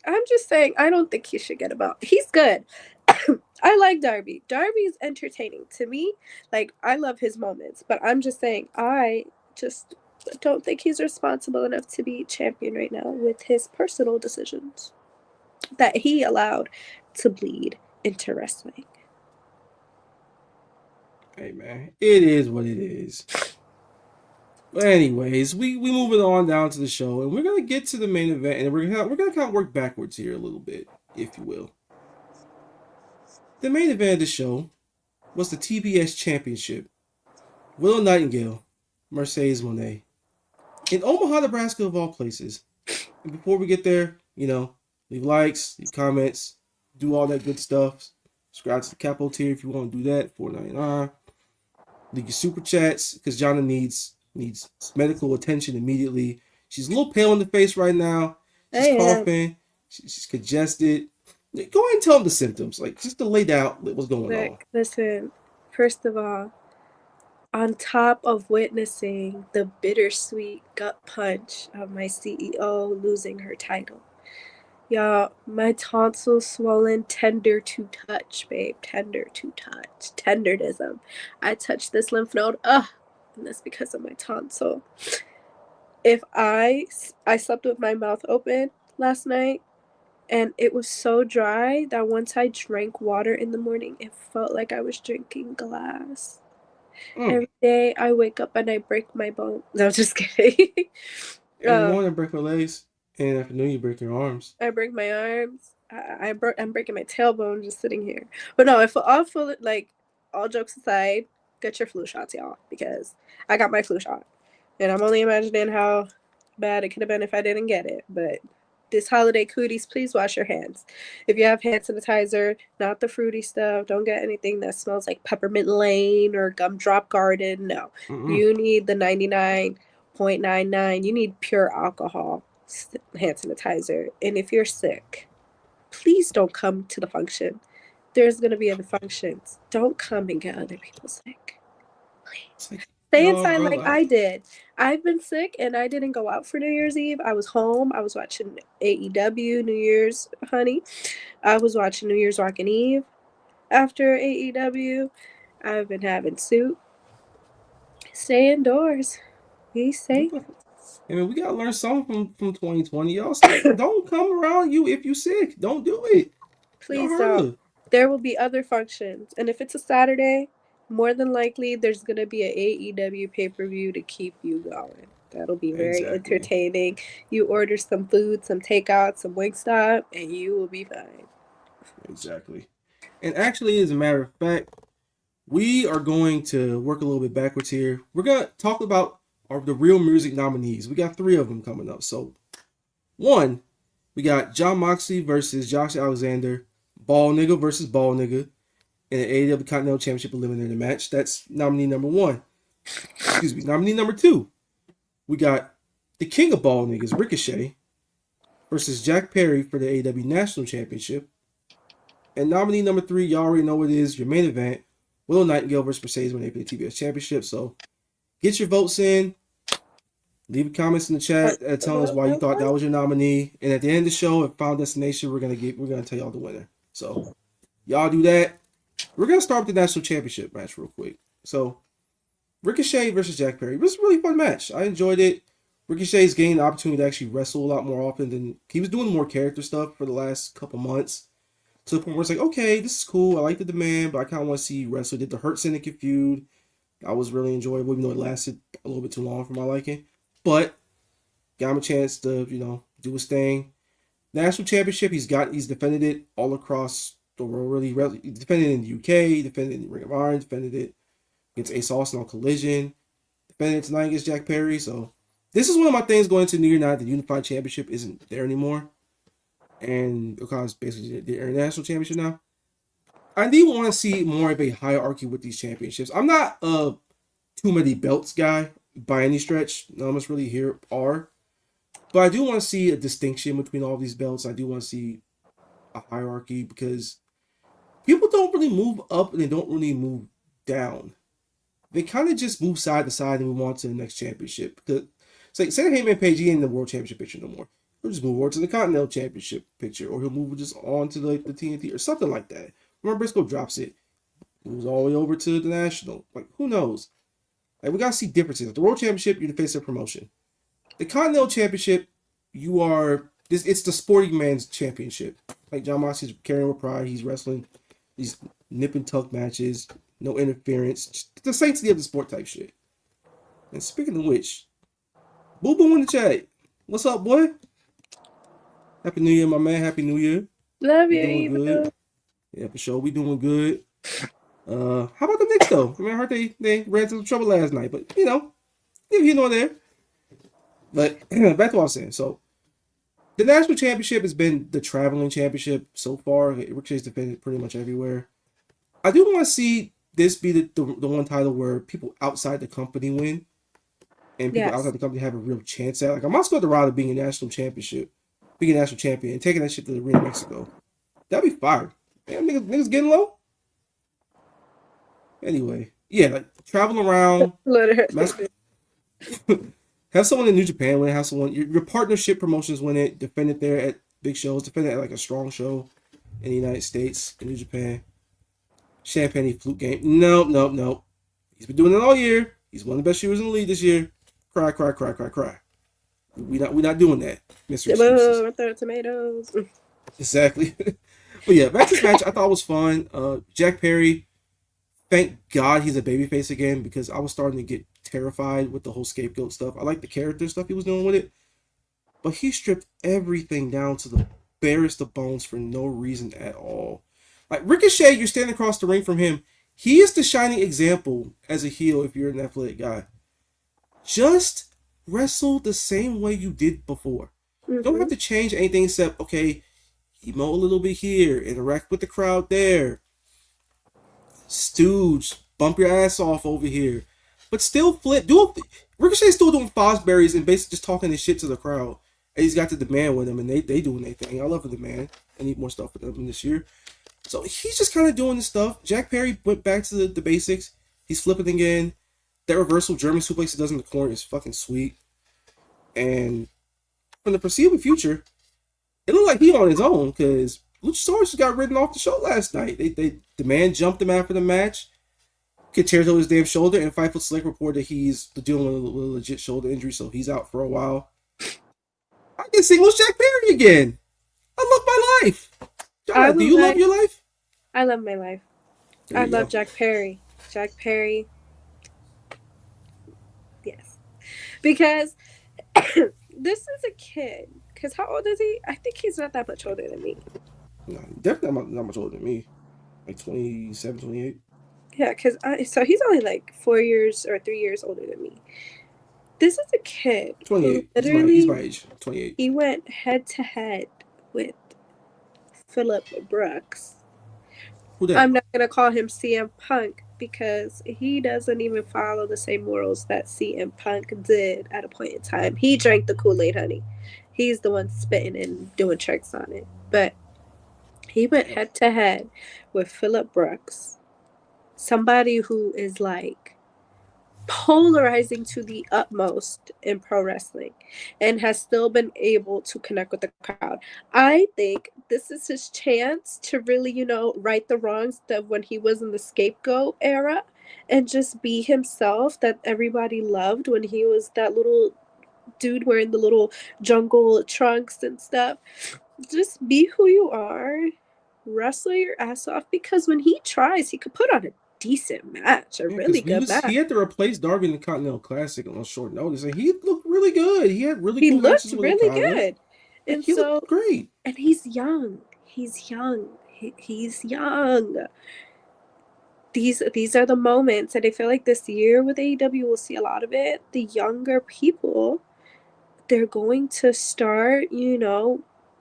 I'm just saying, I don't think he should get a belt. He's good. I like Darby. Darby's entertaining to me. Like, I love his moments, but I'm just saying, I just don't think he's responsible enough to be champion right now with his personal decisions that he allowed to bleed into wrestling. Hey man, it is what it is. But anyways, we moving on down to the show, and we're gonna get to the main event, and we're gonna kind of work backwards here a little bit, if you will. The main event of the show was the TBS Championship. Willow Nightingale, Mercedes Moné, in Omaha, Nebraska, of all places. And before we get there, you know, leave likes, leave comments, do all that good stuff. Subscribe to the Capo tier if you want to do that. $4.99. Leave your super chats because Jana needs medical attention immediately. She's a little pale in the face right now. She's coughing. She's congested. Go ahead and tell them the symptoms, like just to lay down what's going on. Listen, first of all, on top of witnessing the bittersweet gut punch of my CEO losing her title, y'all, my tonsils swollen, tender to touch, babe, tender to touch, tenderism. I touched this lymph node, and that's because of my tonsil. If I slept with my mouth open last night, and it was so dry that once I drank water in the morning, it felt like I was drinking glass. Every day I wake up and I break my bone. No, just kidding. In the morning, I break my legs. And in the afternoon, you break your arms. I break my arms. I'm breaking my tailbone just sitting here. But no, if all jokes aside, get your flu shots, y'all, because I got my flu shot. And I'm only imagining how bad it could have been if I didn't get it. But this holiday cooties, please wash your hands. If you have hand sanitizer, not the fruity stuff, don't get anything that smells like Peppermint Lane or Gumdrop Garden. No. You need the 99.99. You need pure alcohol hand sanitizer. And if you're sick, please don't come to the function. There's going to be other functions. Don't come and get other people sick. Please. Stay inside like I did. I've been sick and I didn't go out for New Year's Eve. I was home. I was watching AEW New Year's, honey. I was watching New Year's Rockin' Eve after AEW. I've been having soup. Stay indoors. Be safe. I mean, we gotta learn something from 2020. Y'all say, don't come around you if you sick. Don't do it. Please don't. There will be other functions. And if it's a Saturday, more than likely there's going to be an AEW pay-per-view to keep you going. That'll be very entertaining. You order some food, some takeout, some Wingstop, and you will be fine. Exactly. And actually, as a matter of fact, we are going to work a little bit backwards here. We're going to talk about the Real Music nominees. We got 3 of them coming up. So, 1, we got Jon Moxley versus Josh Alexander, Ball Nigga versus Ball Nigga, in an AEW Continental Championship eliminator match. That's nominee number 1. Excuse me. Nominee number 2, we got the King of Ball Niggas, Ricochet, versus Jack Perry for the AEW National Championship. And nominee number 3, y'all already know what it is. Your main event, Willow Nightingale versus Mercedes Moné for the TBS Championship. So get your votes in. Leave comments in the chat telling us why you thought that was your nominee. And at the end of the show, at Final Destination, we're gonna tell y'all the winner. So y'all do that. We're gonna start with the national championship match real quick. So Ricochet versus Jack Perry. It was a really fun match. I enjoyed it. Ricochet's gained the opportunity to actually wrestle a lot more often than he was doing more character stuff for the last couple months. To the point where it's like, okay, this is cool. I like the demand, but I kind of want to see wrestle. Did the Hurt Syndicate feud? I was really enjoyable, even though it lasted a little bit too long for my liking. But got him a chance to, do his thing. National championship, he's defended it all across the world. Really, he defended it in the UK, he defended it in Ring of Honor, defended it against Ace Austin on Collision, defended it tonight against Jack Perry. So this is one of my things going into New Year night. The Unified Championship isn't there anymore, and because basically the international championship now. I do want to see more of a hierarchy with these championships. I'm not a too many belts guy by any stretch. None of us really here are. But I do want to see a distinction between all these belts. I do want to see a hierarchy because people don't really move up and they don't really move down. They kind of just move side to side and move on to the next championship. Because say Heyman Page, he ain't in the World Championship picture no more. He'll just move over to the Continental Championship picture, or he'll move just on to the TNT or something like that. Remember, Briscoe drops it, moves all the way over to the National. Like, who knows? Like, we gotta see differences. At the World Championship, you're the face of the promotion. The Continental Championship, it's the sporting man's championship. Like, Jon Moxley's carrying with pride. He's wrestling these nip and tuck matches, no interference. Just the sanctity of the sport type shit. And speaking of which, Boo Boo in the chat. What's up, boy? Happy New Year, my man. Happy New Year. Love you. Doing good. Yeah, for sure. We doing good. How about the Knicks, though? I mean, I heard they ran into some trouble last night, but, there. But back to what I was saying. So, the national championship has been the traveling championship so far. Ricochet's defended pretty much everywhere. I do want to see this be the one title where people outside the company win. And people outside the company have a real chance at. Like, I'm also going to ride being a national champion, and taking that shit to the Arena Mexico. That'd be fire. Man, niggas getting low. Anyway, yeah, like travel around. Have someone in New Japan win it. Have someone your partnership promotions win it. Defend it there at big shows. Defend it at like a strong show in the United States, in New Japan. Champagne flute game. No. He's been doing it all year. He's one of the best shooters in the league this year. Cry. We not doing that, Mr. Throw tomatoes. Exactly. But yeah, back to this match. I thought it was fun. Jack Perry. Thank God he's a babyface again because I was starting to get terrified with the whole scapegoat stuff. I like the character stuff he was doing with it, but he stripped everything down to the barest of bones for no reason at all. Like Ricochet, you're standing across the ring from him. He is the shining example as a heel if you're an athletic guy. Just wrestle the same way you did before. Mm-hmm. Don't have to change anything except, okay, emote a little bit here, interact with the crowd there. Stooge, bump your ass off over here. But still flip. Ricochet's still doing Fosberries and basically just talking this shit to the crowd. And he's got the demand with him and they doing their thing. I love the demand. I need more stuff for them this year. So he's just kind of doing this stuff. Jack Perry went back to the basics. He's flipping again. That reversal German suplex he does in the corner is fucking sweet. And for the foreseeable future, it looked like he on his own because Luchasaurus just got written off the show last night. The man jumped him after the match. Could tear his damn shoulder, and Fightful Select reported that he's dealing with a legit shoulder injury, so he's out for a while. I can sing with Jack Perry again. I love my life. Jana, do you love your life? I love my life. I love Jack Perry. Jack Perry. Yes. Because this is a kid. Because how old is he? I think he's not that much older than me. No, definitely not much older than me. Like 27, 28. Yeah, so he's only like 4 years or 3 years older than me. This is a kid. 28. He's my age. 28. He went head to head with Phillip Brooks. Who that? I'm not going to call him CM Punk because he doesn't even follow the same morals that CM Punk did at a point in time. He drank the Kool-Aid, honey. He's the one spitting and doing tricks on it. But He went head to head with Phillip Brooks, somebody who is like polarizing to the utmost in pro wrestling, and has still been able to connect with the crowd. I think this is his chance to really, right the wrongs of when he was in the scapegoat era and just be himself that everybody loved when he was that little dude wearing the little jungle trunks and stuff. Just be who you are, wrestle your ass off, because when he tries, he could put on a decent match, a really good match. He had to replace Darby in the Continental Classic on short notice, and he looked really good. He had really He cool looked matches with really Okada. good, and he so looked great. And he's young. He's young. He's young. These are the moments, and I feel like this year with AEW we'll see a lot of it. The younger people, they're going to start,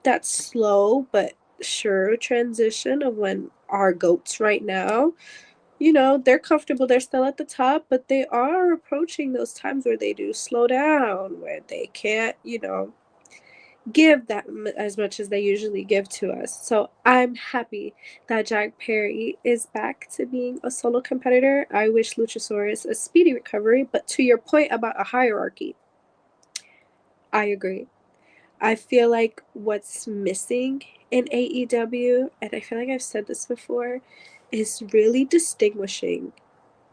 that slow but sure transition of when our goats right now, they're comfortable, they're still at the top, but they are approaching those times where they do slow down, where they can't, give that as much as they usually give to us. So I'm happy that Jack Perry is back to being a solo competitor. I wish Luchasaurus a speedy recovery, but to your point about a hierarchy, I agree. I feel like what's missing in AEW, and I feel like I've said this before, is really distinguishing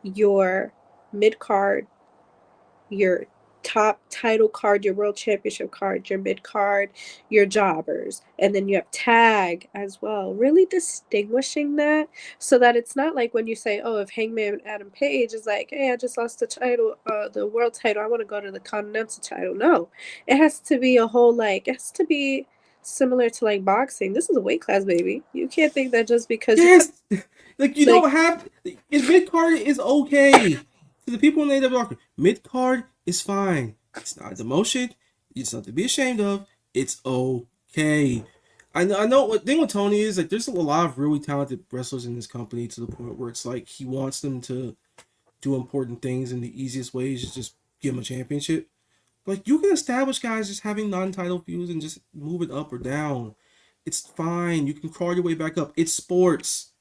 your mid-card, your top title card, your world championship card, your mid card, your jobbers, and then you have tag as well. Really distinguishing that so that it's not like when you say, oh, if Hangman Adam Page is like, hey, I just lost the title, the world title, I want to go to the Continental title. No, it has to be a whole, it has to be similar to like boxing. This is a weight class, baby. You can't think that just because you don't have mid card is okay. To the people in the AEW, mid card is fine. It's not a demotion. It's nothing to be ashamed of. It's okay. I know what thing with Tony is like. There's a lot of really talented wrestlers in this company to the point where it's like he wants them to do important things, and the easiest way is just give them a championship. Like you can establish guys just having non-title feuds and just move it up or down. It's fine. You can crawl your way back up. It's sports.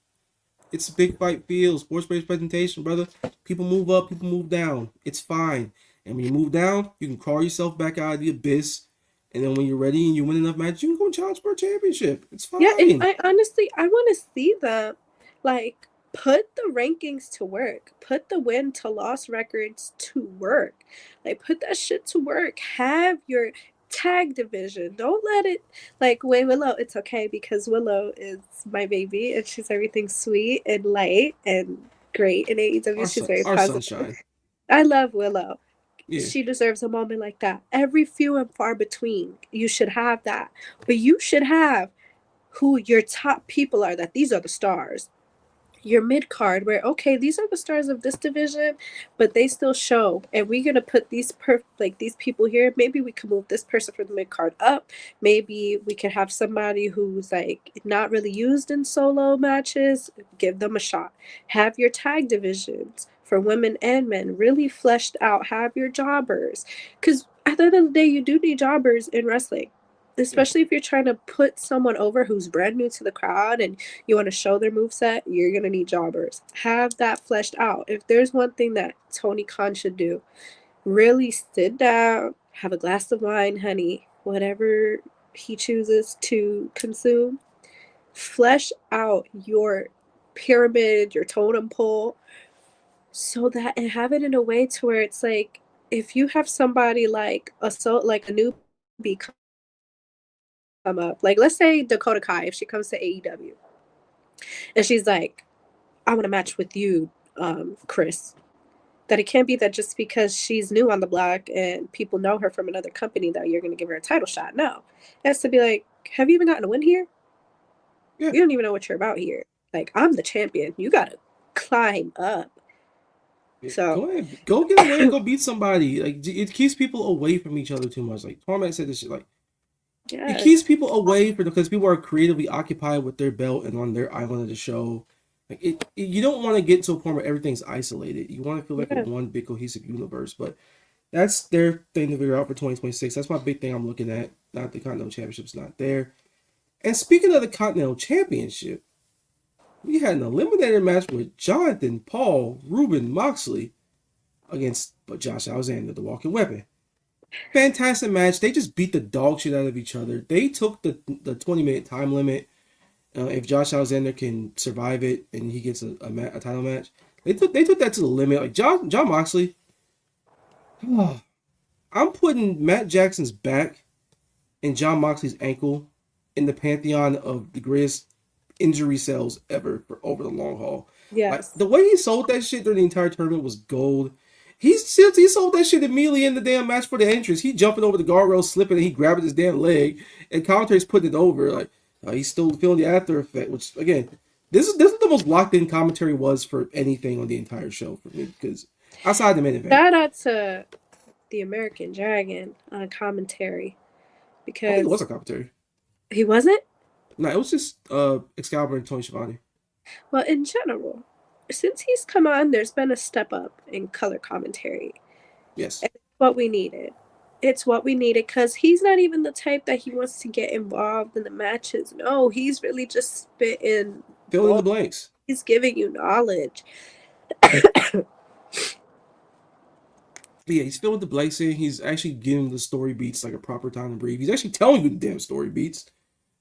It's a big fight field, sports-based presentation, brother. People move up, people move down. It's fine. And when you move down, you can crawl yourself back out of the abyss. And then when you're ready and you win enough matches, you can go and challenge for a championship. It's fine. Yeah, and I honestly, I want to see them, put the rankings to work. Put the win to loss records to work. Put that shit to work. Have your tag division. Don't let it, Willow, it's okay because Willow is my baby and she's everything sweet and light and great in AEW. She's very positive. Sunshine. I love Willow. Yeah. She deserves a moment like that. Every few and far between, you should have that. But you should have who your top people are, that these are the stars. Your mid card, where okay, these are the stars of this division, but they still show, and we're gonna put these these people here. Maybe we can move this person from the mid card up. Maybe we can have somebody who's not really used in solo matches. Give them a shot. Have your tag divisions for women and men really fleshed out. Have your jobbers, because at the end of the day, you do need jobbers in wrestling. Especially if you're trying to put someone over who's brand new to the crowd and you want to show their moveset, you're going to need jobbers. Have that fleshed out. If there's one thing that Tony Khan should do, really sit down, have a glass of wine, honey, whatever he chooses to consume, flesh out your pyramid, your totem pole, so that, and have it in a way to where it's like, if you have somebody like a newbie come up, let's say Dakota Kai, if she comes to AEW and she's like, I want to match with you, Chris, that it can't be that just because she's new on the block and people know her from another company that you're going to give her a title shot. No, it has to be like, have you even gotten a win here? Yeah. You don't even know what you're about here. I'm the champion. You got to climb up. So go get away and go beat somebody. It keeps people away from each other too much. Torment said this shit. Yes. It keeps people away because people are creatively occupied with their belt and on their island of the show. You don't want to get to a point where everything's isolated. You want to feel like a one big cohesive universe. But that's their thing to figure out for 2026. That's my big thing I'm looking at. Not the Continental Championship's not there. And speaking of the Continental Championship, we had an eliminator match with Jonathan, Paul, Ruben, Moxley against Josh Alexander, the Walking Weapon. Fantastic match. They just beat the dog shit out of each other. They took the 20-minute time limit. If Josh Alexander can survive it and he gets a title match, they took that to the limit. Like John Moxley, I'm putting Matt Jackson's back and John Moxley's ankle in the pantheon of the greatest injury sales ever for over the long haul. Yes. Like, the way he sold that shit during the entire tournament was gold. He sold that shit immediately in the damn match for the entrance. He jumping over the guardrail, slipping, and he grabbing his damn leg, and commentary's putting it over. Like he's still feeling the after effect. Which again, this is the most locked in commentary was for anything on the entire show for me because outside the main event. Shout out to the American Dragon on commentary because I think it was a commentary. He wasn't? No, it was just Excalibur and Tony Schiavone. Well, in general, since he's come on, there's been a step up in color commentary. Yes. And it's what we needed. It's what we needed because he's not even the type that he wants to get involved in the matches. No, he's really just spitting. Fill in the blanks. He's giving you knowledge. Yeah, he's filling the blanks in. He's actually giving the story beats like a proper time to breathe. He's actually telling you the damn story beats,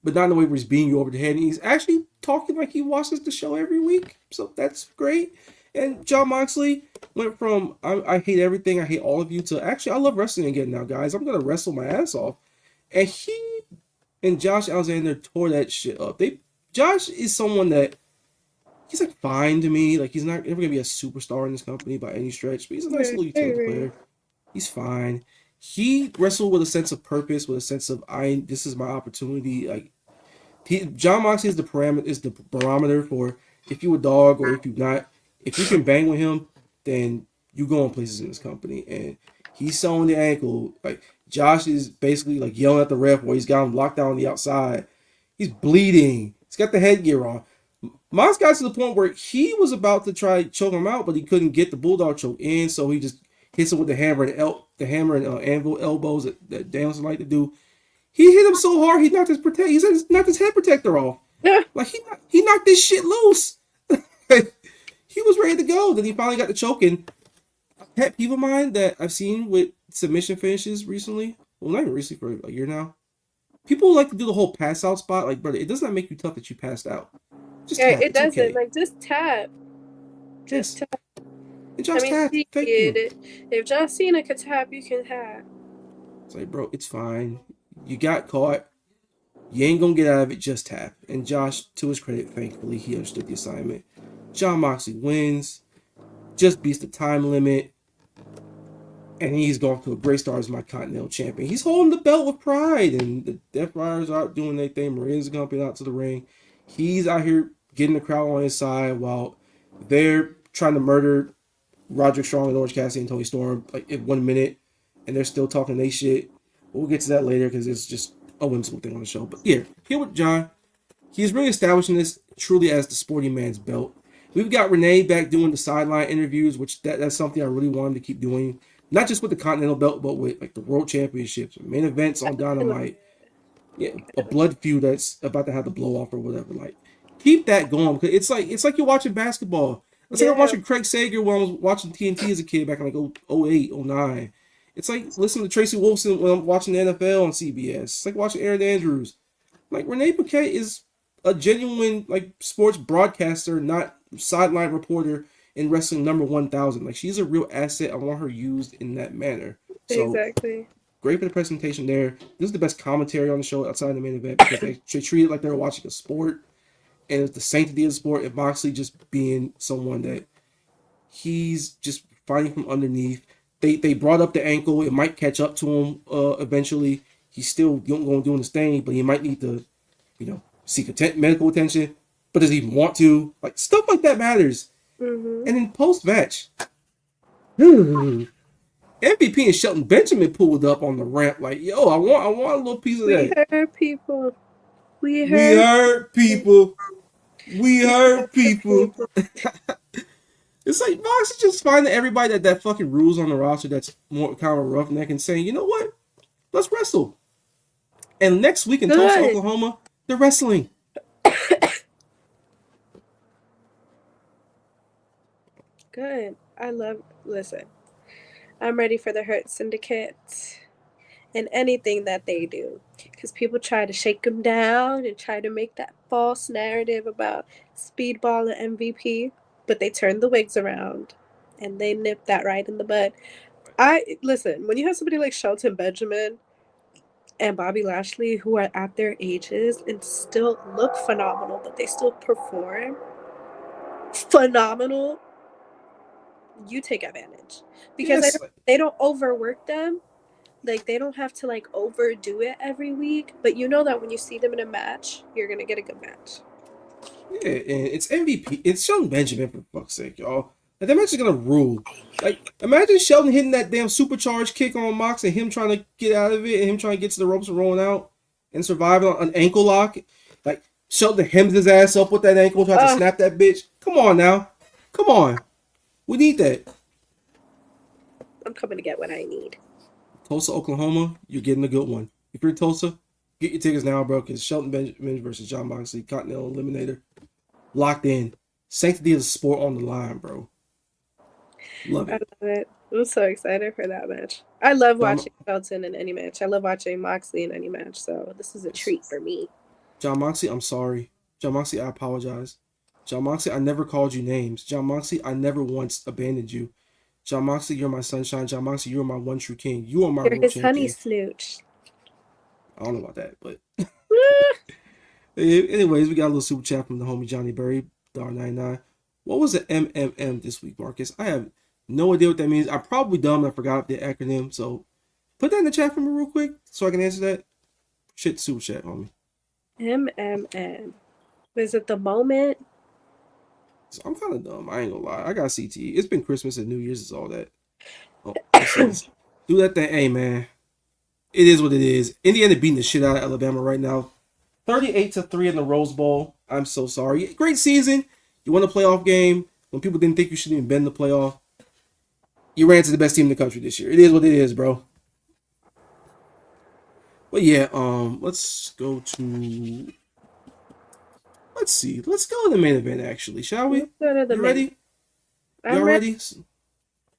but not in the way where he's beating you over the head. And he's actually talking like he watches the show every week. So that's great. And John Moxley went from I hate everything, I hate all of you, to actually I love wrestling again now, guys. I'm going to wrestle my ass off. And he and Josh Alexander tore that shit up. Josh is someone that he's like fine to me. Like he's not ever gonna be a superstar in this company by any stretch, but he's a nice little utility player. He's fine. He wrestled with a sense of purpose, with a sense of this is my opportunity. Like John Moxley is the barometer for if you a dog or if you not. If you can bang with him, then you go in places in this company. And he's selling the ankle. Like Josh is basically like yelling at the ref while he's got him locked down on the outside. He's bleeding. He's got the headgear on. Mox got to the point where he was about to try to choke him out, but he couldn't get the bulldog choke in, so he just hits him with the hammer and anvil elbows that Danielson like to do. He hit him so hard he knocked his head protector off. Like he knocked this shit loose. He was ready to go. Then he finally got the choking. Pet peeve of mine that I've seen with submission finishes recently, well, not even recently, for a year now. People like to do the whole pass out spot. Like, brother, it does not make you tough that you passed out. Just yeah, tap. it doesn't. Okay. Like, just tap. Just tap. Just tap. Thank you. If John Cena could tap, you can tap. It's like, bro, it's fine. You got caught. You ain't gonna get out of it. Just tap. And Josh, to his credit, thankfully, he understood the assignment. John Moxley wins. Just beats the time limit. And he's going to a great start as my Continental Champion. He's holding the belt with pride. And the Death Riders are out doing their thing. Marine's coming out to the ring. He's out here getting the crowd on his side while they're trying to murder Roderick Strong and Orange Cassidy and Tony Storm like in 1 minute. And they're still talking they shit. We'll get to that later because it's just a whimsical thing on the show. But yeah, here with John. He's really establishing this truly as the sporting man's belt. We've got Renee back doing the sideline interviews, which that's something I really want him to keep doing. Not just with the Continental belt, but with like the World Championships, main events on Dynamite. Yeah, a blood feud that's about to have the blow off or whatever. Like, keep that going because it's like you're watching basketball. It's like I'm watching Craig Sager when I was watching TNT as a kid back in like 08, 09. It's like listening to Tracy Wolfson when I'm watching the NFL on CBS. It's like watching Aaron Andrews. Like Renee Paquette is a genuine like sports broadcaster, not sideline reporter in wrestling number 1,000. Like she's a real asset. I want her used in that manner. So, exactly. Great for the presentation there. This is the best commentary on the show outside of the main event because they treat it like they're watching a sport. And it's the sanctity of the sport. And Moxley just being someone that he's just fighting from underneath. They brought up the ankle. It might catch up to him eventually. He's still doing his thing, but he might need to, seek medical attention. But does he even want to? Like, stuff like that matters. Mm-hmm. And then post-match, MVP and Shelton Benjamin pulled up on the ramp like, yo, I want a little piece of that. We heard people. We heard people. It's like Mox is just finding everybody that fucking rules on the roster that's more kind of a roughneck and saying, you know what? Let's wrestle. And next week in Tulsa, Oklahoma, The wrestling. Good. Listen, I'm ready for the Hurt Syndicate and anything that they do. Because people try to shake them down and try to make that false narrative about Speedball and MVP, but they turn the wigs around and they nip that right in the bud. Listen, when you have somebody like Shelton Benjamin and Bobby Lashley who are at their ages and still look phenomenal, but they still perform phenomenal, you take advantage. Because Yes. they don't overwork them. Like, they don't have to, like, overdo it every week. But you know that when you see them in a match, you're going to get a good match. Yeah, and it's MVP. It's Shelton Benjamin, for fuck's sake, y'all. Like, that match is gonna rule. Like, imagine Shelton hitting that damn supercharged kick on Mox and him trying to get out of it and him trying to get to the ropes and rolling out and surviving on an ankle lock. Like, Shelton hems his ass up with that ankle, tries to snap that bitch. Come on now. Come on. We need that. I'm coming to get what I need. Tulsa, Oklahoma, you're getting a good one. If you're in Tulsa, get your tickets now, bro, because Shelton Benjamin versus Jon Moxley, Continental Eliminator. Locked in. Sanctity of the sport on the line, bro. Love it. I love it. I'm so excited for that match. I love watching Shelton in any match. I love watching Moxley in any match. So this is a treat for me. Jon Moxley, I'm sorry. Jon Moxley, I apologize. Jon Moxley, I never called you names. Jon Moxley, I never once abandoned you. Jon Moxley, you're my sunshine. Jon Moxley, you're my one true king. You are my You're world his champion. honey snooch. I don't know about that, but anyways, we got a little super chat from the homie Johnny Berry, $99. What was the MMM this week, Marcus? I have no idea what that means. I'm probably dumb. I forgot the acronym. So put that in the chat for me real quick so I can answer that. Shit, super chat, homie. MMM. Was it the moment? So I'm kind of dumb. I ain't gonna lie. I got CTE. It's been Christmas and New Year's is all that. Oh, do that thing. Hey, man. It is what it is. Indiana beating the shit out of Alabama right now. 38-3 in the Rose Bowl. I'm so sorry. Great season. You won a playoff game when people didn't think you should even been in the playoff. You ran to the best team in the country this year. It is what it is, bro. But yeah, let's go to. Let's see. Let's go to the main event, actually, shall we? Let's go to the You ready? Y'all ready?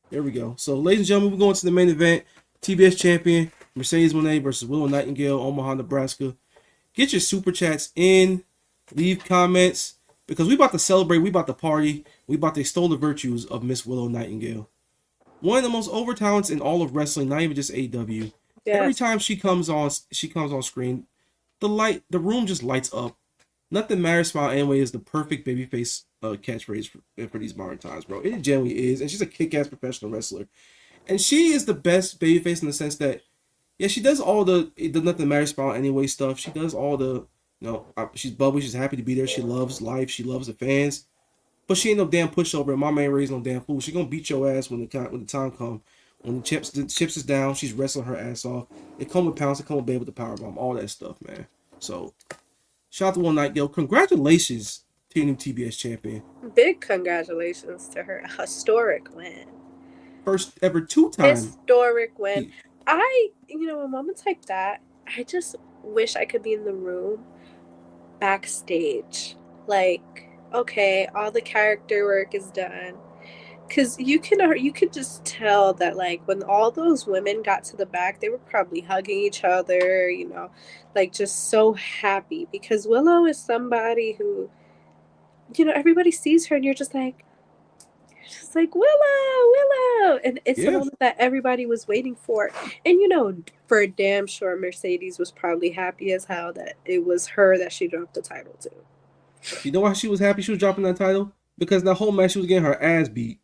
There we go. So, ladies and gentlemen, we're going to the main event. TBS champion, Mercedes Moné versus Willow Nightingale, Omaha, Nebraska. Get your super chats in. Leave comments. Because we about to celebrate. We about to party. We about to extol the virtues of Miss Willow Nightingale. One of the most over talents in all of wrestling, not even just AEW. Yes. Every time she comes on screen, the room just lights up. Nothing matters. Smile anyway is the perfect babyface catchphrase for these modern times, bro. It genuinely is, and she's a kick-ass professional wrestler, and she is the best babyface in the sense that, yeah, she does all the nothing matters smile anyway stuff. She does all the, she's bubbly, she's happy to be there. She loves life, she loves the fans, but she ain't no damn pushover. And Mama ain't raised no damn fool. She gonna beat your ass when the time comes. When the chips is down, she's wrestling her ass off. It come with pounds, it come with babe with the powerbomb, all that stuff, man. So. Shout out to Willow Nightingale. Congratulations to your new TBS champion. Big congratulations to her. Historic win. First ever 2-time. Historic win. In moments like that, I just wish I could be in the room backstage. Like, okay, all the character work is done. Because you could just tell that, like, when all those women got to the back, they were probably hugging each other, like, just so happy. Because Willow is somebody who, everybody sees her and you're just like, Willow. And it's the moment that everybody was waiting for. And, for damn sure, Mercedes was probably happy as hell that it was her that she dropped the title to. You know why she was happy she was dropping that title? Because that whole match she was getting her ass beat.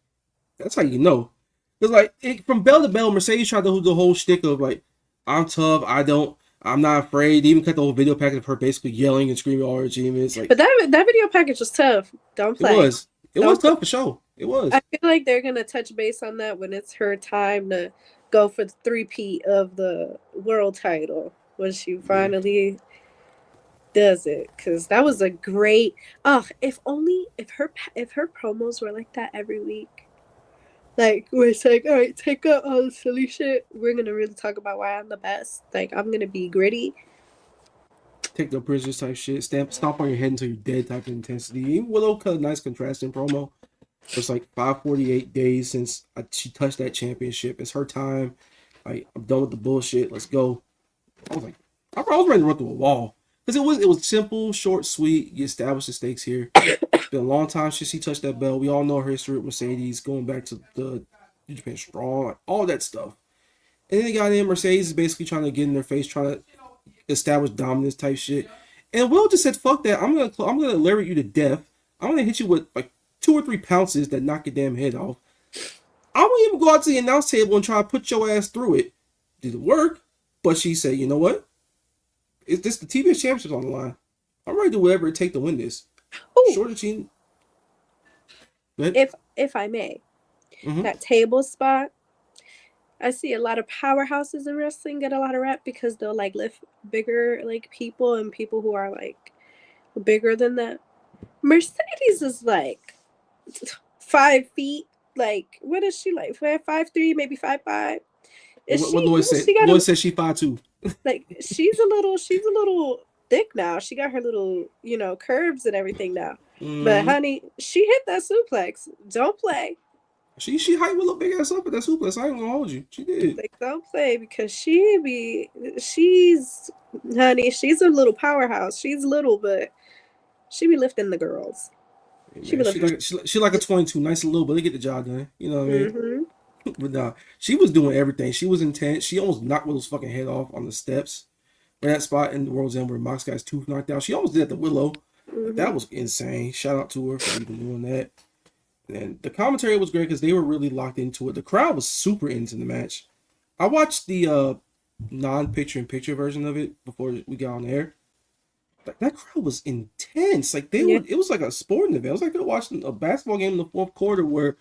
That's how you know. Because, like, from bell to bell, Mercedes tried to do the whole shtick of, like, I'm tough, I'm not afraid. They even cut the whole video package of her basically yelling and screaming all her achievements. Like, but that video package was tough. Don't play. It was tough for sure. It was. I feel like they're going to touch base on that when it's her time to go for the 3-peat of the world title. When she finally does it. Because that was a great... if her promos were like that every week. Like, where it's like, all right, take out all the silly shit. We're going to really talk about why I'm the best. Like, I'm going to be gritty. take the prisoners type shit, stomp on your head until you're dead type of intensity. Even Willow cut a nice contrasting promo. It's like 548 days since she touched that championship. It's her time. Like, I'm done with the bullshit. Let's go. I was like, I was ready to run through a wall because it was simple, short, sweet. You establish the stakes here. It's been a long time since she touched that belt. We all know her history with Mercedes, going back to the New Japan Strong, like, all that stuff. And then they got in. Mercedes is basically trying to get in their face, trying to establish dominance type shit. And Will just said, "Fuck that! I'm gonna lariat you to death. I'm gonna hit you with like 2 or 3 pounces that knock your damn head off. I won't even go out to the announce table and try to put your ass through it." Did it work? But she said, "You know what? It's this the TBS Championship's on the line. I'm ready to do whatever it takes to win this." Shorter team. If I may, that table spot. I see a lot of powerhouses in wrestling get a lot of rep because they'll like lift bigger like people and people who are like bigger than that. Mercedes is like 5 feet. Like, what is she like? 5'3", maybe 5'5". What Lloyd said? Lloyd said she 5'2". Like, she's a little thick now. She got her little, curves and everything now. But honey, she hit that suplex. Don't play. She hyped Willow big ass up at that suplex. I ain't gonna hold you. She did. Like, don't play because she's a little powerhouse. She's little, but she be lifting the girls. Hey, she like a 22, nice and little, but they get the job done. You know what I mean? But nah, she was doing everything. She was intense. She almost knocked Willow's fucking head off on the steps. In that spot in the World's End where Mox got his tooth knocked out. She almost did that to Willow. Like, that was insane. Shout out to her for even doing that. And the commentary was great because they were really locked into it. The crowd was super into the match. I watched the non-picture-in-picture version of it before we got on air. That crowd was intense. Like it was like a sporting event. It was like they're watching a basketball game in the fourth quarter where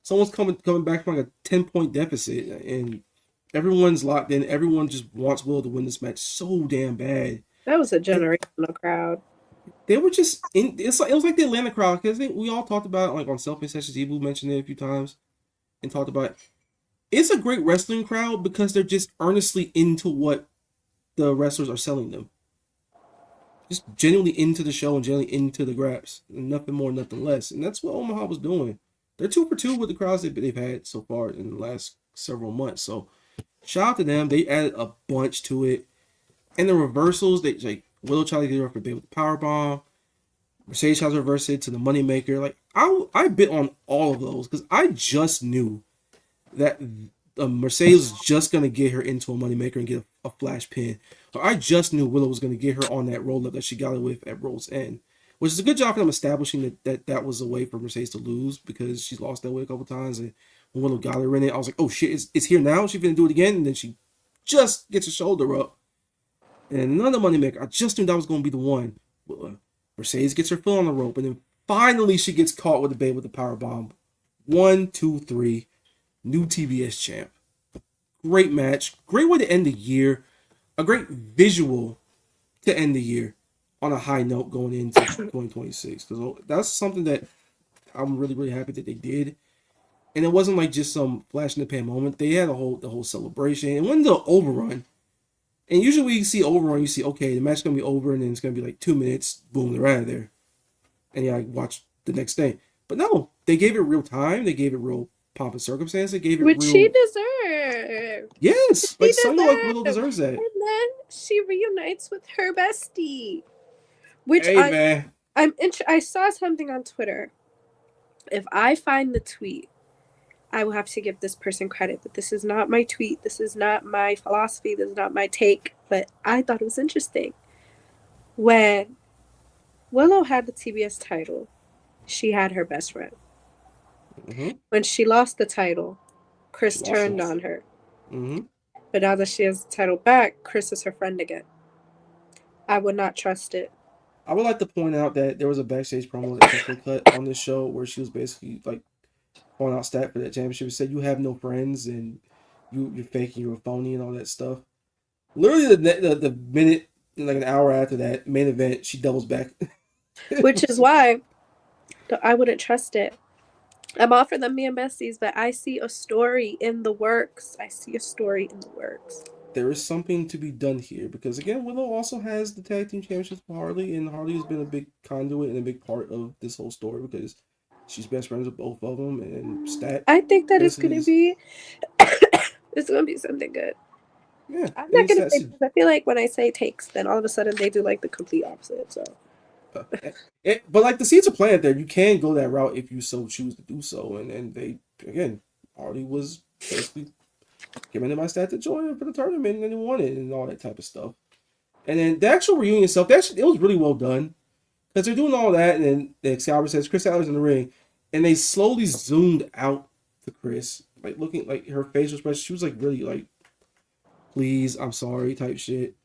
someone's coming back from like a 10-point deficit and everyone's locked in. Everyone just wants Willow to win this match so damn bad. That was a generational crowd. They were just in. It was like the Atlanta crowd because we all talked about it, like on Selfie Sessions. Ebu mentioned it a few times and talked about it. It's a great wrestling crowd because they're just earnestly into what the wrestlers are selling them. Just genuinely into the show and genuinely into the graps. Nothing more, nothing less. And that's what Omaha was doing. They're 2 for 2 with the crowds they've had so far in the last several months. So shout out to them. They added a bunch to it. And the reversals, they like Willow tried to get her for bit with the powerbomb. Mercedes tries to reverse it to the moneymaker. Like I bit on all of those because I just knew that Mercedes was just gonna get her into a moneymaker and get a flash pin. Or I just knew Willow was gonna get her on that roll up that she got it with at World's End, which is a good job for them establishing that was a way for Mercedes to lose because she's lost that way a couple times. And when Willow got her in it, I was like, oh shit, it's here now. She's gonna do it again, and then she just gets her shoulder up. And another moneymaker, I just knew that was going to be the one. Mercedes gets her foot on the rope, and then finally she gets caught with the bait with the power bomb. 1, 2, 3, new TBS champ. Great match, great way to end the year, a great visual to end the year on a high note going into 2026. Because that's something that I'm really, really happy that they did. And it wasn't like just some flash in the pan moment. They had the whole celebration. And when the overrun. And usually when you see overrun, you see, okay, the match is going to be over and then it's going to be like 2 minutes, boom, they're out of there. And yeah, I watch the next day. But no, they gave it real time. They gave it real pomp and circumstance. They gave it Which real... she deserved. Yes, like someone like Willow deserves that. And then she reunites with her bestie. Which man. I saw something on Twitter. If I find the tweet, I will have to give this person credit, but this is not my tweet. This is not my philosophy. This is not my take, but I thought it was interesting. When Willow had the TBS title, she had her best friend. When she lost the title, Chris turned on her. But now that she has the title back, Chris is her friend again. I would not trust it. I would like to point out that there was a backstage promo that Tiffany cut on this show where she was basically like calling out Stat for that championship. Said you have no friends and you're faking, you're a phony and all that stuff. Literally the minute, like an hour after that main event, she doubles back. Which is why I wouldn't trust it. I'm all for them being besties, but I see a story in the works. there is something to be done here because again, Willow also has the tag team championships with Harley, and Harley has been a big conduit and a big part of this whole story because she's best friends with both of them, and Stat I think that it's basically gonna is, be it's gonna be something good. yeah, I'm not and gonna say Stat. because I feel like when I say takes, then all of a sudden they do like the complete opposite. So But like the seeds are planted there. You can go that route if you so choose to do so. And they again, Harley was basically given my Stat to join for the tournament and he won it and all that type of stuff. And then the actual reunion stuff, it was really well done because they're doing all that, and then Excalibur says Chris Allen's in the ring, and they slowly zoomed out to Chris, like looking like her facial expression. She was like really like, please, I'm sorry, type shit.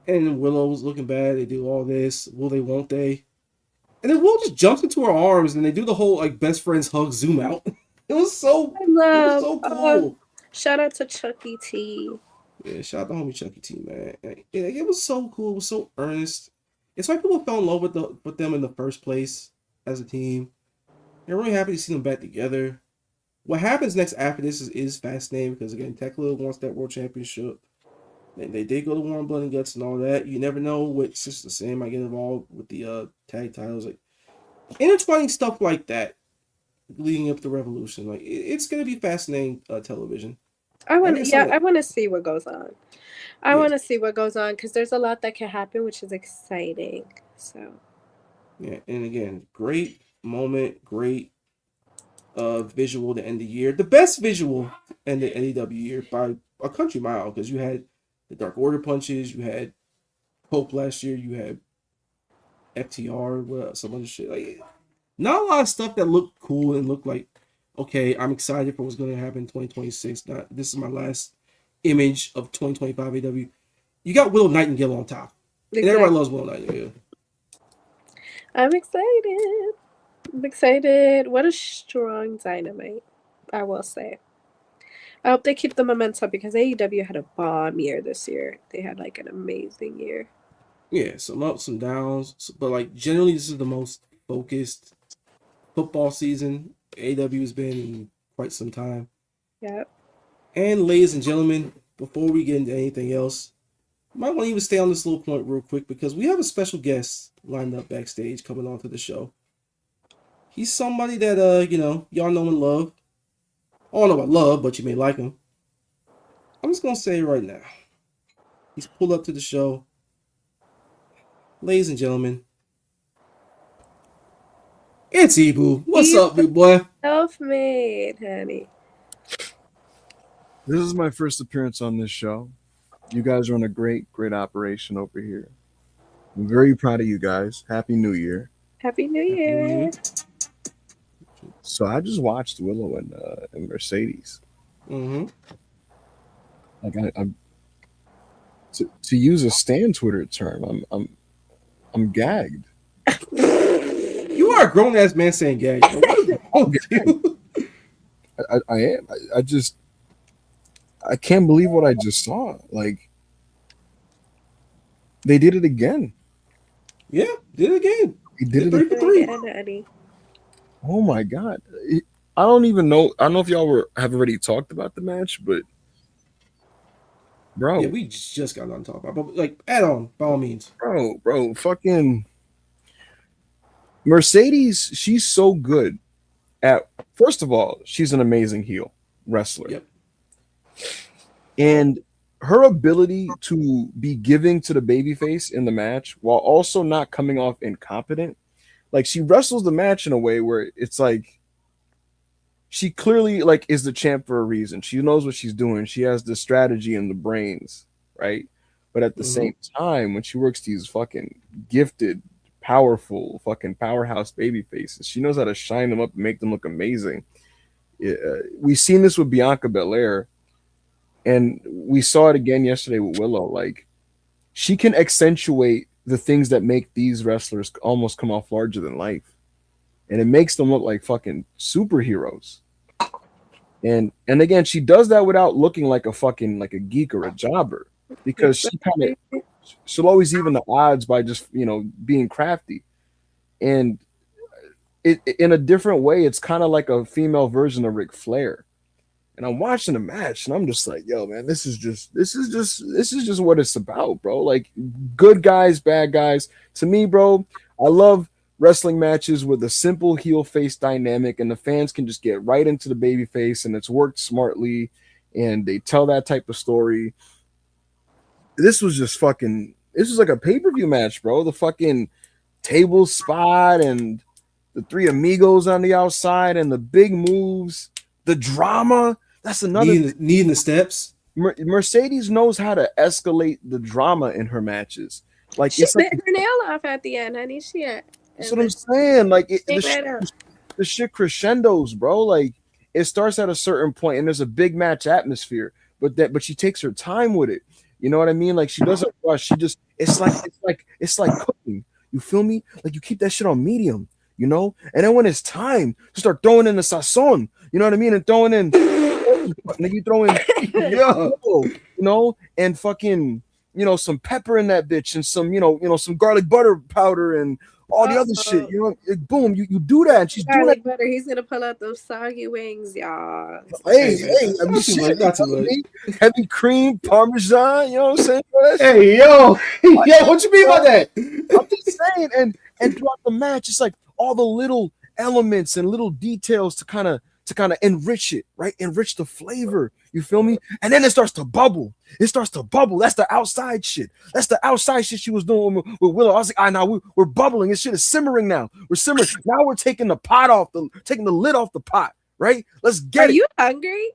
And Willow was looking bad. They do all this. Will they? Won't they? And then Will just jumps into her arms, and they do the whole like best friends hug zoom out. It was so cool. Shout out to Chucky T. Yeah, shout out to homie Chucky T, man. It was so cool. It was so earnest. It's why people fell in love with them in the first place as a team. They're really happy to see them back together. What happens next after this is fascinating because again, Tekla wants that world championship. They did go to Warm Blood and Guts and all that. You never know what Sister Sam might get involved with the tag titles, like intertwining stuff like that, leading up to Revolution. Like it's gonna be fascinating television. I want to see what goes on. I Yeah. want to see what goes on because there's a lot that can happen, which is exciting. So yeah, and again, great moment, great visual to end the year. The best visual in the AEW year by a country mile because you had the Dark Order punches, you had Hope last year, you had FTR, some other shit. Like not a lot of stuff that looked cool and looked like okay, I'm excited for what's going to happen in 2026. This is my last image of 2025 AEW. You got Willow Nightingale on top. Exactly. And everybody loves Willow Nightingale. I'm excited. What a strong Dynamite, I will say. I hope they keep the momentum because AEW had a bomb year this year. They had like an amazing year. Yeah, some ups, some downs. But like generally, this is the most focused football season AEW has been in quite some time. Yep. And ladies and gentlemen, before we get into anything else, I might want to even stay on this little point real quick because we have a special guest lined up backstage coming onto the show. He's somebody that y'all know and love. I don't know about love, but you may like him. I'm just gonna say right now. He's pulled up to the show. Ladies and gentlemen, it's Ibu. What's up, big boy? Self-made, honey. This is my first appearance on this show. You guys are on a great operation over here. I'm very proud of you guys. Happy New Year. Happy New Year. So I just watched Willow and Mercedes. Mm-hmm. Like I'm to use a Stan Twitter term, I'm gagged. You are a grown ass man saying gagged. What is wrong with you? I am. I can't believe what I just saw. Like they did it again. Yeah, did it again. He did it 3 for 3. Oh my god! I don't even know. I don't know if y'all have already talked about the match, but bro, yeah, we just got on talk about. But like, add on by all means, bro, fucking Mercedes. She's so good at. First of all, she's an amazing heel wrestler. Yep. And her ability to be giving to the babyface in the match while also not coming off incompetent. Like she wrestles the match in a way where it's like she clearly like is the champ for a reason. She knows what she's doing. She has the strategy and the brains, right? But at the same time, when she works these fucking gifted, powerful, fucking powerhouse baby faces, she knows how to shine them up and make them look amazing. We've seen this with Bianca Belair, and we saw it again yesterday with Willow. Like she can accentuate the things that make these wrestlers almost come off larger than life. And it makes them look like fucking superheroes. And again, she does that without looking like a fucking like a geek or a jobber, because she'll always even the odds by just being crafty. And it in a different way, it's kind of like a female version of Ric Flair. And I'm watching the match, and I'm just like, yo, man, this is just what it's about, bro. Like, good guys, bad guys. To me, bro, I love wrestling matches with a simple heel face dynamic, and the fans can just get right into the baby face, and it's worked smartly, and they tell that type of story. This was just fucking. This was like a pay-per-view match, bro. The fucking table spot and the three amigos on the outside and the big moves, the drama. That's another needing the steps. Mercedes knows how to escalate the drama in her matches. Like she it's bit like, her nail off at the end, honey. That's what I'm saying. Like the shit crescendos, bro. Like it starts at a certain point, and there's a big match atmosphere. But she takes her time with it. You know what I mean? Like she doesn't rush. She just it's like cooking. You feel me? Like you keep that shit on medium. You know, and then when it's time to start throwing in the sazon, you know what I mean, and throwing in, you throw in, you know, and fucking, you know, some pepper in that bitch, and some, you know, some garlic butter powder and all the other shit. You know, boom, you do that, and she's garlic doing that. butter. He's gonna pull out those soggy wings, y'all. Hey, I mean, shit, not too much. Heavy cream, parmesan. You know what I'm saying? Hey, yo, what you mean by that? I'm just saying, and throughout the match, it's like all the little elements and little details to kind of enrich it, right? Enrich the flavor. You feel me? And then it starts to bubble. That's the outside shit. That's the outside shit she was doing with Willow. I was like, now we're bubbling. This shit is simmering now. We're simmering. Now we're taking taking the lid off the pot, right? Let's get it. Are you hungry?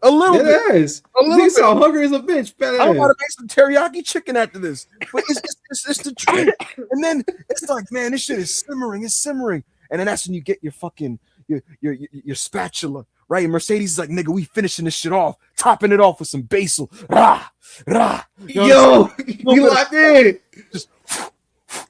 A little bit. Is. A little bit. So hungry as a bitch. I'm about to make some teriyaki chicken after this. But it's the truth. And then it's like, man, this shit is simmering. It's simmering. And then that's when you get your fucking your spatula, right? Mercedes is like, nigga, we finishing this shit off, topping it off with some basil. Rah, rah. Yo, you locked in. Just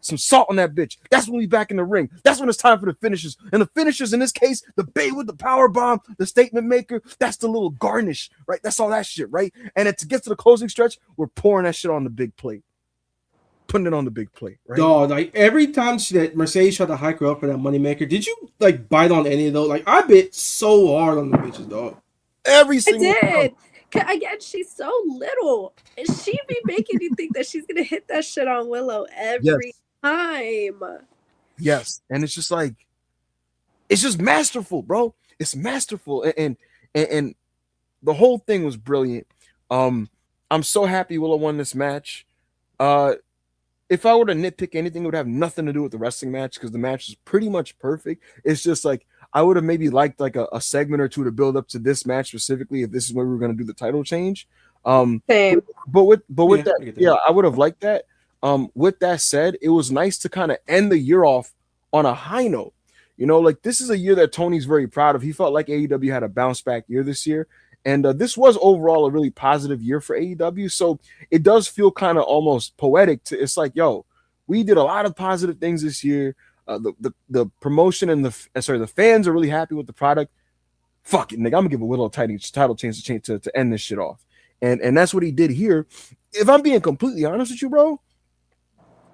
some salt on that bitch. That's when we back in the ring. That's when it's time for the finishers. And the finishers in this case, the Bay with the power bomb, the statement maker, that's the little garnish, right? That's all that shit, right? And to get to the closing stretch, we're pouring that shit on the big plate. Putting it on the big plate, right? Dog, like every time that Mercedes tried to hike her up for that moneymaker, did you like bite on any of those? Like I bit so hard on the bitches, dog. Every single time. Again, she's so little, and she be making you think that she's gonna hit that shit on Willow every time. Yes, and it's just like, it's just masterful, bro. It's masterful, and the whole thing was brilliant. I'm so happy Willow won this match. If I were to nitpick anything, it would have nothing to do with the wrestling match because the match is pretty much perfect. It's just like I would have maybe liked like a segment or two to build up to this match specifically if this is where we were going to do the title change. Same. But with that, I would have liked that. With that said, it was nice to kind of end the year off on a high note. You know, like this is a year that Tony's very proud of. He felt like AEW had a bounce back year this year. And this was overall a really positive year for AEW. So it does feel kind of almost poetic. It's like, yo, we did a lot of positive things this year. The promotion and the fans are really happy with the product. Fuck it, nigga. I'm gonna give a Willow title change to end this shit off. And that's what he did here. If I'm being completely honest with you, bro,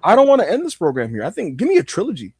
I don't want to end this program here. I think give me a trilogy.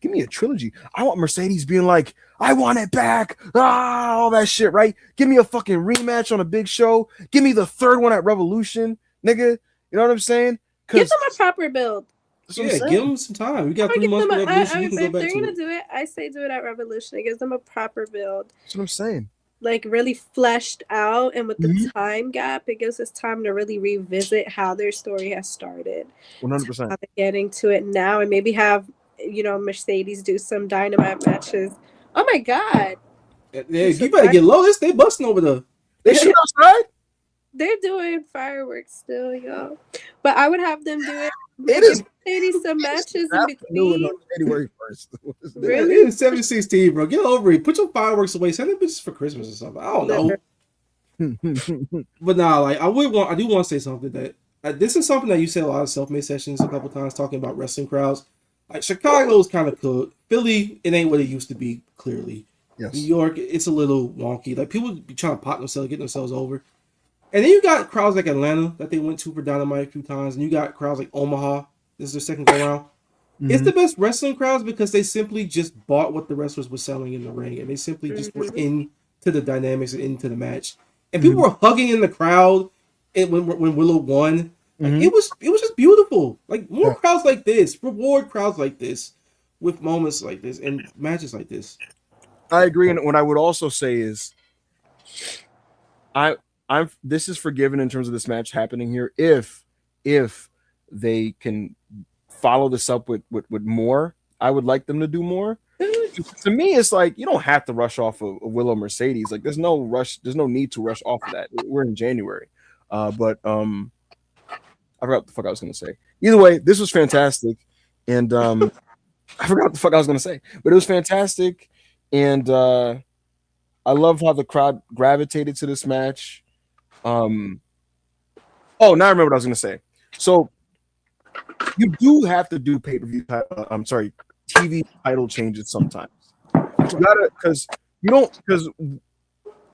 Give me a trilogy. I want Mercedes being like, I want it back. All that shit, right? Give me a fucking rematch on a big show. Give me the third one at Revolution, nigga. You know what I'm saying? Give them a proper build. Yeah, give them some time. We got 3 months for Revolution. You can go back if they're going to do it, I say do it at Revolution. It gives them a proper build. That's what I'm saying. Like really fleshed out, and with the time gap, it gives us time to really revisit how their story has started. 100%. How they're getting to it now, and maybe have, you know, Mercedes do some Dynamite matches. Oh my God! Yeah, you better get low. They busting over the. They shoot outside. They're doing fireworks still, y'all. But I would have them do it. It is Mercedes some matches in between. January 1st. Really? It is 7/16, bro. Get over it. Put your fireworks away. Send them bitches for Christmas or something. I don't know. But nah, like I do want to say something that this is something that you said a lot of self-made sessions a couple times talking about wrestling crowds. Like Chicago's kind of cool. Philly, it ain't what it used to be. Clearly, yes. New York, it's a little wonky. Like people be trying to pop themselves, get themselves over. And then you got crowds like Atlanta that they went to for Dynamite a few times, and you got crowds like Omaha. This is their second go around. Mm-hmm. It's the best wrestling crowds because they simply just bought what the wrestlers were selling in the ring, and they simply just were in to the dynamics and into the match. And people were hugging in the crowd and when Willow won. Like, it was just beautiful. Like, more crowds like this, reward crowds like this, with moments like this and matches like this. I agree, and what I would also say is, I'm this is forgiven in terms of this match happening here if they can follow this up with more. I would like them to do more. To me, it's like you don't have to rush off of Willow Mercedes. Like, there's no rush. There's no need to rush off of that. We're in January, but I forgot what the fuck I was going to say. Either way, this was fantastic. And I forgot what the fuck I was going to say. But it was fantastic. And I love how the crowd gravitated to this match. Oh, now I remember what I was going to say. So you do have to do pay-per-view, TV title changes sometimes. You gotta, because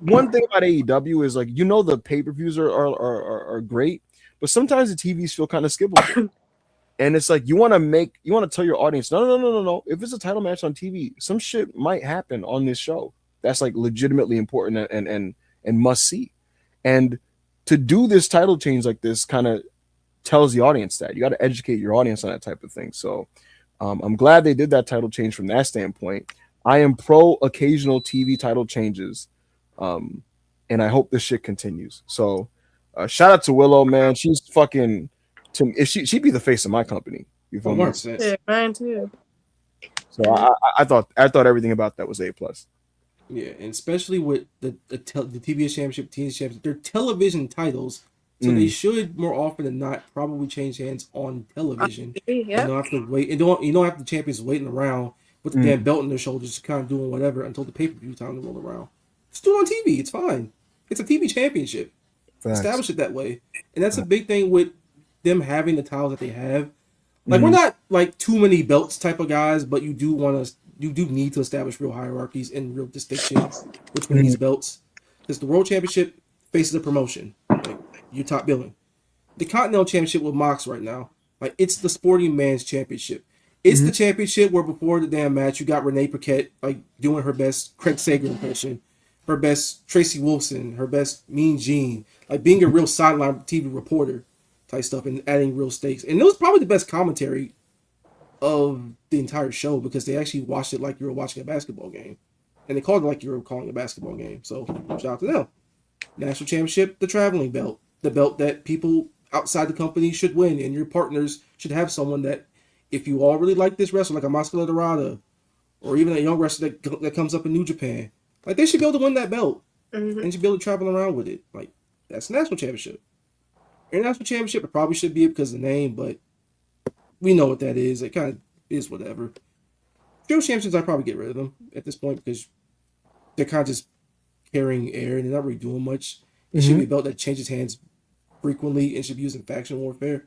one thing about AEW is, like, the pay-per-views are great, but sometimes the TVs feel kind of skippable. And it's like you want to tell your audience, no. If it's a title match on TV, some shit might happen on this show that's like legitimately important and must see. And to do this title change like this kind of tells the audience that you got to educate your audience on that type of thing. So I'm glad they did that title change from that standpoint. I am pro occasional TV title changes, and I hope this shit continues. So shout out to Willow, man. She's fucking. She'd be the face of my company. You feel me? Yeah, mine too. So I thought everything about that was A+. Yeah, and especially with the TBS Championship, TNT Championship, they're television titles, so they should more often than not probably change hands on television. Yeah. You don't have to wait. You don't have the champions waiting around with the damn belt on their shoulders, kind of doing whatever until the pay-per-view time to roll around. Just do it on TV. It's fine. It's a TV championship. Facts. Establish it that way, and that's a big thing with them having the titles that they have. Like, we're not like too many belts type of guys, but you do need to establish real hierarchies and real distinctions between these belts. Because the World Championship faces a promotion, like you're top billing. The Continental Championship with Mox right now, like, it's the sporting man's championship. It's the championship where before the damn match you got Renee Paquette like doing her best Craig Sager impression, her best Tracy Wilson, her best Mean Gene, like being a real sideline TV reporter type stuff and adding real stakes. And it was probably the best commentary of the entire show because they actually watched it like you were watching a basketball game. And they called it like you were calling a basketball game. So shout out to them. National Championship, the traveling belt. The belt that people outside the company should win, and your partners should have someone that, if you all really like this wrestler, like a Mascara Dorada, or even a young wrestler that comes up in New Japan, like, they should be able to win that belt and should be able to travel around with it. Like, that's the National Championship. International Championship, it probably should be because of the name, but we know what that is. It kind of is whatever. Field Championships, I'd probably get rid of them at this point because they're kind of just carrying air and they're not really doing much. It should be a belt that changes hands frequently and should be used in faction warfare,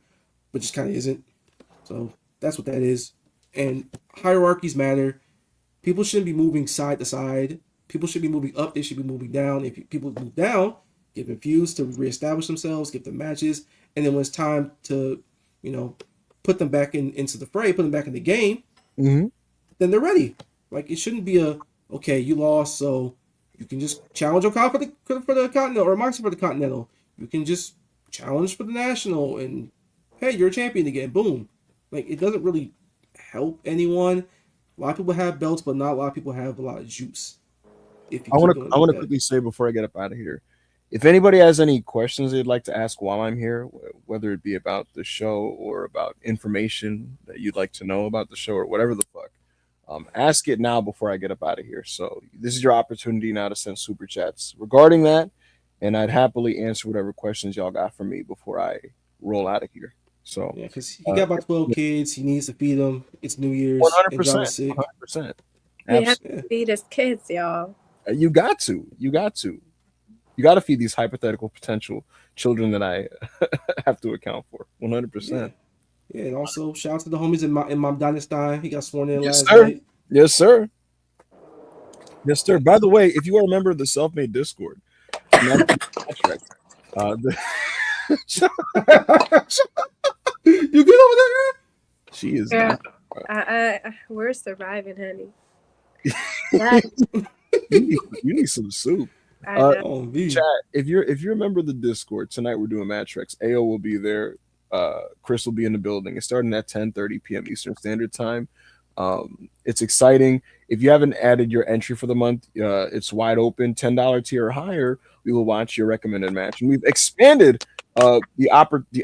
but just kind of isn't. So that's what that is. And hierarchies matter. People shouldn't be moving side to side. People should be moving up. They should be moving down. If people move down, get confused to reestablish themselves, give them matches, and then when it's time to, put them back into the fray, put them back in the game, then they're ready. Like, it shouldn't be okay, you lost, so you can just challenge Okada for the Continental, or Moxley for the Continental. You can just challenge for the National, and hey, you're a champion again. Boom. Like, it doesn't really help anyone. A lot of people have belts, but not a lot of people have a lot of juice. I want to quickly say before I get up out of here, if anybody has any questions they'd like to ask while I'm here, whether it be about the show or about information that you'd like to know about the show or whatever the fuck, ask it now before I get up out of here. So this is your opportunity now to send super chats regarding that, and I'd happily answer whatever questions y'all got for me before I roll out of here. So yeah, because he got about 12 kids, he needs to feed them. It's New Year's. 100%. 100%. He has to feed his kids, y'all. You got to. You got to feed these hypothetical potential children that I have to account for. 100%. Yeah, and also shout out to the homies in Mom Dynasty. He got sworn in last sir. night. Yes, sir. Yes, sir. By the way, if you are a member of the Self-Made Discord, you get over there? She is. Yeah. We're surviving, honey. You need some soup. I know. Oh, me. Chat, if you're a member of the Discord, tonight we're doing Match Rex. AO will be there. Chris will be in the building. It's starting at 10:30 p.m. Eastern Standard Time. It's exciting. If you haven't added your entry for the month, it's wide open. $10 tier or higher, we will watch your recommended match. And we've expanded the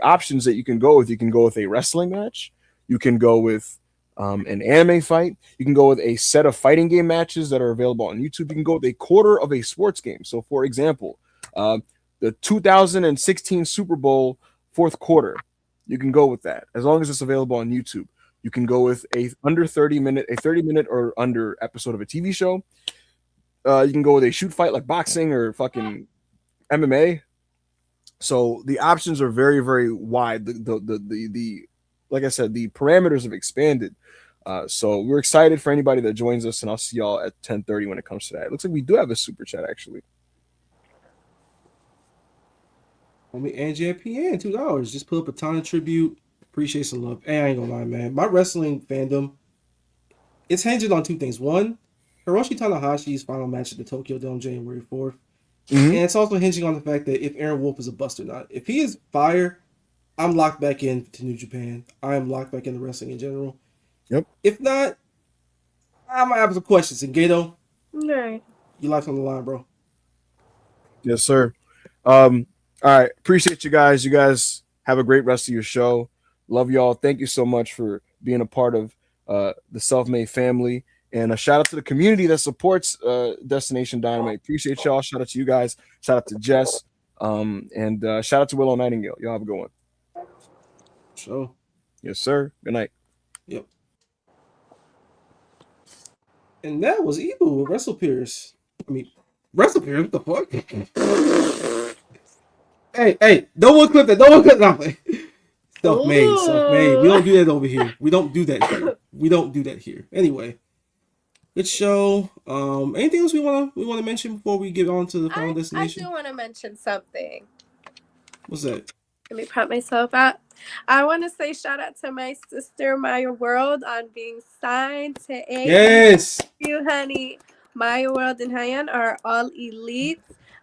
options that you can go with. You can go with a wrestling match. You can go with an anime fight. You can go with a set of fighting game matches that are available on YouTube. You can go with a quarter of a sports game. So, for example, the 2016 Super Bowl fourth quarter, you can go with that as long as it's available on YouTube. You can go with a 30 minute or under episode of a TV show. You can go with a shoot fight like boxing or fucking MMA. So the options are very, very wide. The like I said, the parameters have expanded. So we're excited for anybody that joins us, and I'll see y'all at 10:30 when it comes to that. It looks like we do have a super chat actually. Homie Angie at PN, $2. Just put up a ton of tribute. Appreciate some love. Hey, I ain't gonna lie, man. My wrestling fandom, it's hinged on two things. One, Hiroshi Tanahashi's final match at the Tokyo Dome January 4th. And it's also hinging on the fact that if Aaron Wolf is a bust or not. If he is fire, I'm locked back in to New Japan. I'm locked back into wrestling in general. Yep. If not, I might have some questions. And Gato, Right. your life's on the line, bro. Yes, sir. All right. Appreciate you guys. You guys have a great rest of your show. Love y'all. Thank you so much for being a part of the Self-Made family. And a shout out to the community that supports Destination Dynamite. Appreciate y'all. Shout out to you guys. Shout out to Jess. And shout out to Willow Nightingale. Y'all have a good one. So, Yes, sir. Good night. yep. And that was Ebu with Wrestle Pierce. Wrestle Pierce? What the fuck? Hey, no one clip that. No one clip that. Self-made. We don't do that over here. We don't do that here. Anyway, good show. Anything else we wanna mention before we get on to the final destination? I do want to mention something. What's that? Let me prop myself out. I want to say shout out to my sister Maya World on being signed to AEW. Yes. You, honey. Maya World and Hyan are all elites.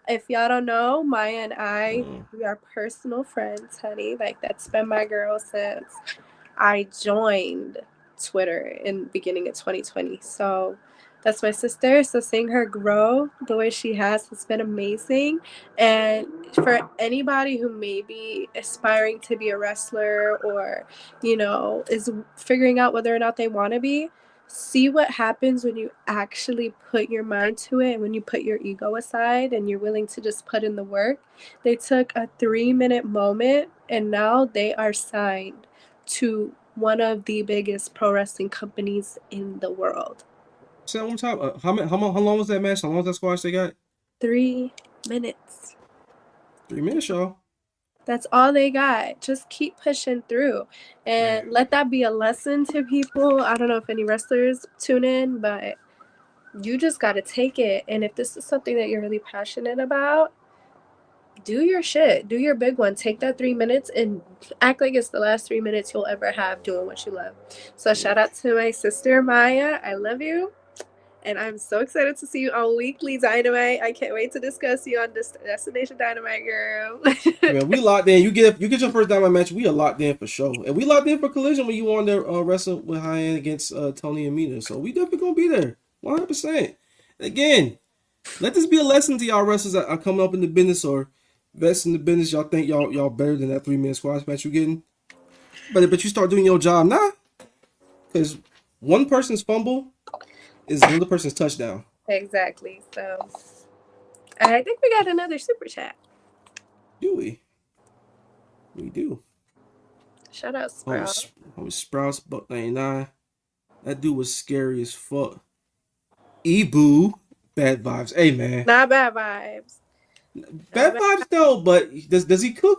If y'all don't know, Maya and I, we are personal friends, honey. Like, that's been my girl since I joined Twitter in the beginning of 2020. So that's my sister. So seeing her grow the way she has been amazing. And for anybody who may be aspiring to be a wrestler or, is figuring out whether or not they want to be, see what happens when you actually put your mind to it and when you put your ego aside and you're willing to just put in the work. They took a 3-minute moment and now they are signed to one of the biggest pro wrestling companies in the world. Say that one time. How long was that match? How long was that squash they got? 3 minutes. 3 minutes, y'all. That's all they got. Just keep pushing through and let that be a lesson to people. I don't know if any wrestlers tune in, but you just got to take it. And if this is something that you're really passionate about, do your shit. Do your big one. Take that 3 minutes and act like it's the last 3 minutes you'll ever have doing what you love. So shout out to my sister, Maya. I love you. And I'm so excited to see you on Weekly Dynamite. I can't wait to discuss you on this Destination Dynamite, girl. Man, we locked in. You get your first Dynamite match. We are locked in for sure. And we locked in for Collision when you won there wrestling with High-End against Tony and Mina. So we definitely going to be there. 100%. Again, let this be a lesson to y'all wrestlers that are coming up in the business or vets in the business. Y'all think y'all better than that 3-minute squash match you're getting. But you start doing your job now. Because one person's fumble is another person's touchdown. Exactly. So I think we got another super chat. Do we? We do. Shout out Sprout. Sprouts, $1.99. That dude was scary as fuck. Ebu, bad vibes. Hey man. Not bad vibes. Bad vibes though, but does he cook?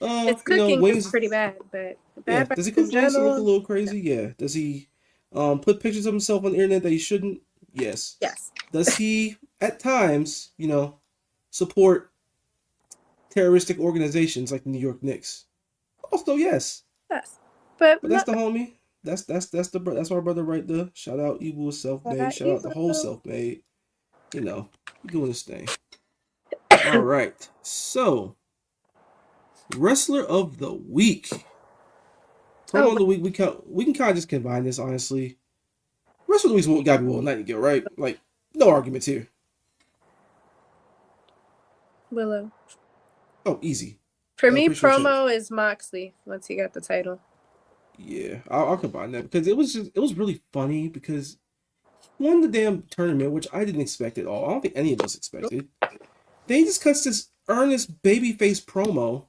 It's cooking is pretty bad, but bad vibes. Does he cook wings and look a little crazy? Yeah. Does he put pictures of himself on the internet that he shouldn't? Yes. Yes. Does he at times, support terroristic organizations like the New York Knicks? Also, yes. Yes. But that's the homie. That's our brother right there. Shout out Ebu Self-Made. Shout out the whole Self-Made. you know, doing this thing. All right. So, wrestler of the week. Promo of the week. We can kind of just combine this, honestly. Wrestler of the week's got to be Willow Nightingale, right? Like, no arguments here. Willow. Oh, easy. For me, promo is Moxley once he got the title. Yeah, I'll combine that because it was really funny because he won the damn tournament, which I didn't expect at all. I don't think any of us expected. Then he just cuts this earnest babyface promo.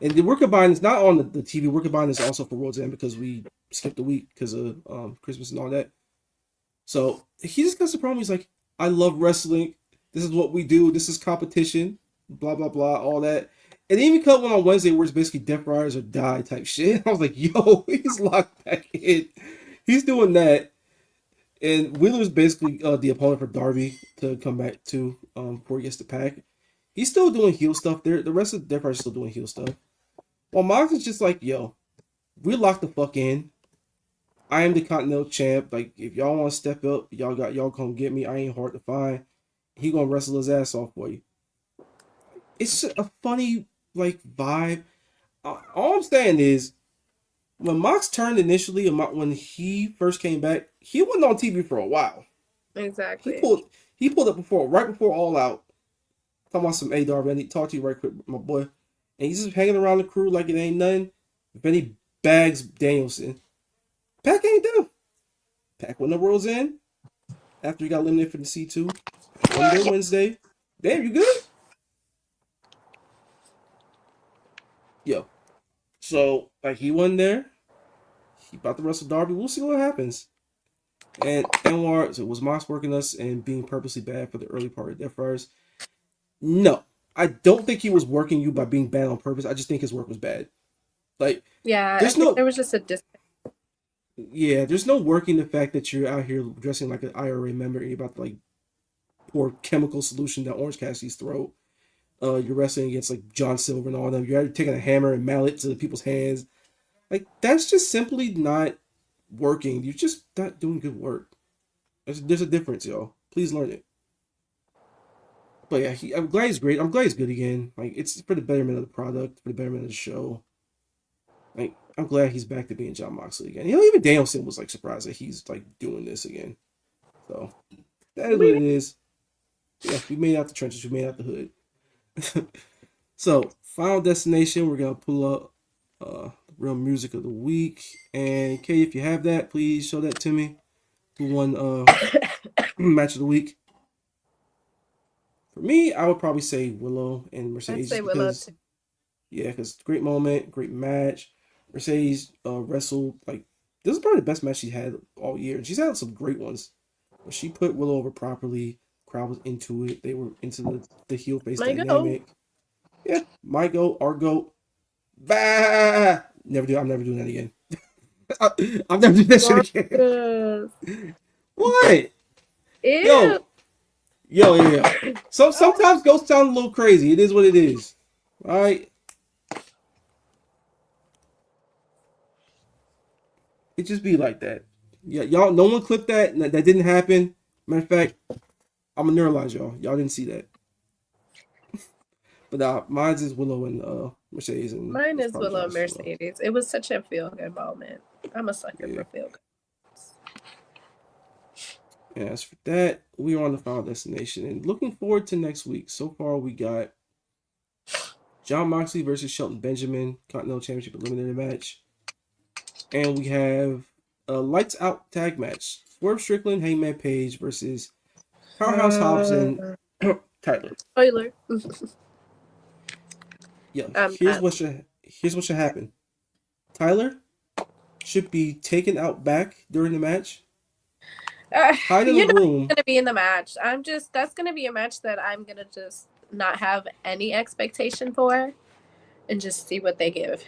And we're combining this not on the TV. We're combining this also for World's End because we skipped a week because of Christmas and all that. So he just cuts the promo. He's like, "I love wrestling. This is what we do. This is competition. Blah blah blah. All that." And even cut one on Wednesday where it's basically Death Riders or Die type shit. I was like, "Yo, he's locked back in. He's doing that." And Wheeler is basically the opponent for Darby to come back to before he gets the pack. He's still doing heel stuff there. The rest of the Death Riders are still doing heel stuff. Well, Mox is just like, yo, we locked the fuck in. I am the Continental Champ. Like, if y'all want to step up, y'all come get me. I ain't hard to find. He gonna wrestle his ass off for you. It's just a funny like vibe. All I'm saying is, when Mox turned initially, when he first came back, he wasn't on TV for a while. Exactly. He pulled up right before All Out. Talking about some Darby. I need to talk to you right quick, my boy. And he's just hanging around the crew like it ain't nothing. If any bags Danielson. Pac ain't done. Pac won the World's End after he got eliminated for the C2. One day Wednesday. Damn, you good? Yo. So, like, he won there. He about to wrestle Darby. We'll see what happens. And Anwar, so was Mox working us and being purposely bad for the early part of Death Riders? No. I don't think he was working you by being bad on purpose. I just think his work was bad. Like, yeah, there was just a disconnect. Yeah, there's no working the fact that you're out here dressing like an IRA member and you're about to like pour chemical solution down Orange Cassidy's throat. You're wrestling against like John Silver and all them. You're taking a hammer and mallet to the people's hands. Like, that's just simply not working. You're just not doing good work. There's a difference, y'all. Please learn it. But yeah, I'm glad he's great. I'm glad he's good again. Like, it's for the betterment of the product, for the betterment of the show. Like, I'm glad he's back to being Jon Moxley again. Even Danielson was like surprised that he's like doing this again. So that is what it is. Yeah, we made out the trenches. We made out the hood. So, Final Destination. We're gonna pull up the real music of the week. And Kay, if you have that, please show that to me. Who won match of the week? For me, I would probably say Willow and Mercedes. I'd say Willow too. Yeah, because great moment, great match. Mercedes wrestled like this is probably the best match she had all year. She's had some great ones, but she put Willow over properly. Crowd was into it. They were into the heel face dynamic. Yeah, my goat, our goat. Bah! I'm never doing that again. I'm never doing that shit again. What? Ew. Yo, yeah. So sometimes ghosts sound a little crazy. It is what it is. All right. It just be like that. Yeah, y'all. No one clipped that. That didn't happen. Matter of fact, I'm gonna neuralize y'all. Y'all didn't see that. But mine's is Willow and Mercedes. And mine is Willow and Mercedes. It was such a feel good moment. I'm a sucker for feel good. And as for that, we are on the Final Destination and looking forward to next week. So far, we got Jon Moxley versus Shelton Benjamin, Continental Championship eliminator match. And we have a lights out tag match. Swerve Strickland, Hangman Page versus Powerhouse Hobbs and Tyler. Spoiler. Yeah, here's what should happen. Tyler should be taken out back during the match. Hide in the room. Gonna be in the match. That's gonna be a match that I'm gonna just not have any expectation for, and just see what they give.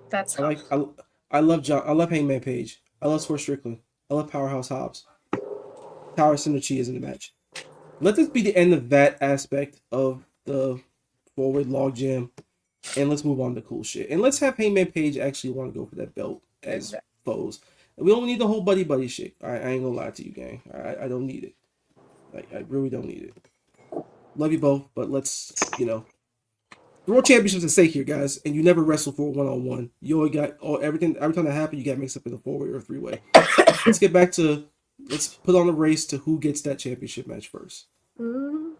That's I love Hangman Page. I love Swerve Strickland. I love Powerhouse Hobbs. Tower Synergy is in the match. Let this be the end of that aspect of the forward logjam, and let's move on to cool shit. And let's have Hangman Page actually want to go for that belt as foes. We don't need the whole buddy shit. I ain't gonna lie to you, gang. I don't need it. I really don't need it. Love you both, but let's, the world championship's at stake here, guys, and you never wrestle for a one-on-one. You always got everything. Every time that happens, you got mixed up in a 4-way or a 3-way. Let's get back to let's put on the race to who gets that championship match first. Mm-hmm.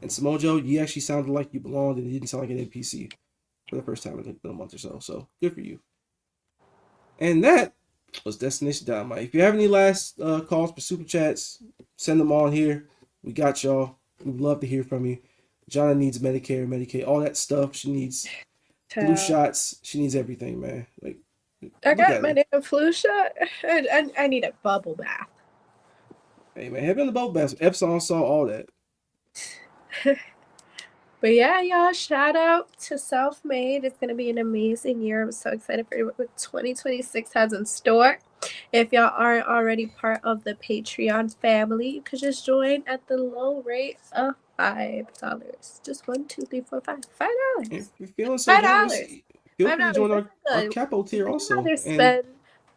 And Samoa Joe, you actually sounded like you belonged, and you didn't sound like an NPC for the first time in a month or so. So good for you. And that was Destination Dynamite. If you have any last calls for super chats, send them on here. We got y'all. We'd love to hear from you. Jana needs Medicare, Medicaid, all that stuff. She needs flu shots. She needs everything, man. Like, I got my damn flu shot. I need a bubble bath. Hey, man, have been the bubble bath. Epsom saw all that. But yeah, y'all, shout out to Self-Made. It's going to be an amazing year. I'm so excited for what 2026 has in store. If y'all aren't already part of the Patreon family, you could just join at the low rate of $5. Just $1, 2, 3, 4, 5. $5. If you're feeling so $5. Feel free to join our capo tier also. Rather spend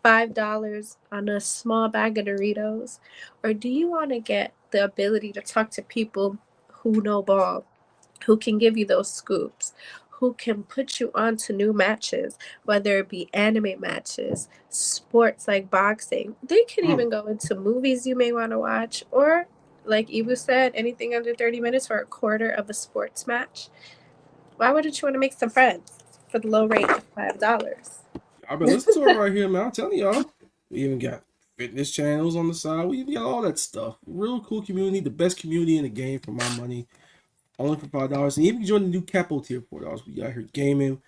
$5 on a small bag of Doritos, or do you want to get the ability to talk to people who know ball, who can give you those scoops, who can put you on to new matches, whether it be anime matches, sports like boxing. They can even go into movies you may want to watch, or like Ibu said, anything under 30 minutes or a quarter of a sports match. Why wouldn't you want to make some friends for the low rate of $5? I've been listening to it right here, man. I'm telling y'all. We even got fitness channels on the side. We even got all that stuff. Real cool community. The best community in the game for my money. Only for $5. And even join the new capo tier $4. We got here gaming,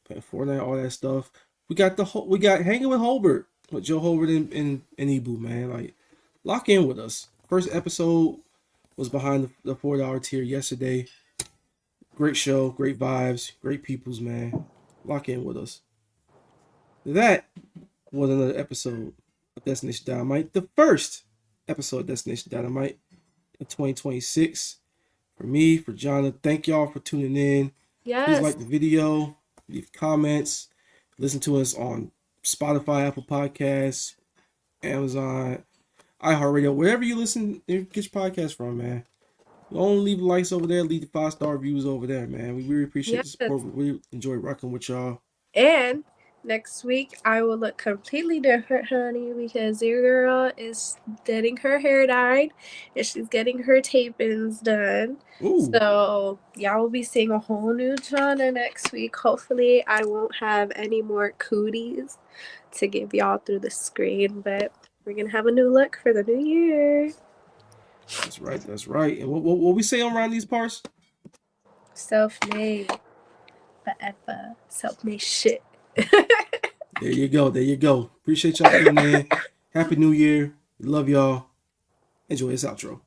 playing Fortnite, all that stuff. We got hanging with Holbert, with Joe Holbert and Ibu, man. Like, lock in with us. First episode was behind the $4 tier yesterday. Great show, great vibes, great peoples, man. Lock in with us. That was another episode of Destination Dynamite. The first episode of Destination Dynamite in 2026. For me, for Jana, thank y'all for tuning in. Yes. Please like the video, leave comments, listen to us on Spotify, Apple Podcasts, Amazon, iHeartRadio, wherever you listen, get your podcast from, man. Don't leave likes over there, leave the 5-star reviews over there, man. We really appreciate the support. We enjoy rocking with y'all. And next week, I will look completely different, honey, because your girl is getting her hair dyed and she's getting her tape-ins done. Ooh. So y'all will be seeing a whole new Jana next week. Hopefully, I won't have any more cooties to give y'all through the screen, but we're going to have a new look for the new year. That's right. That's right. And what we say around these parts? Self-made forever. Self-made shit. There you go. There you go. Appreciate y'all tuning in. Happy New Year. Love y'all. Enjoy this outro.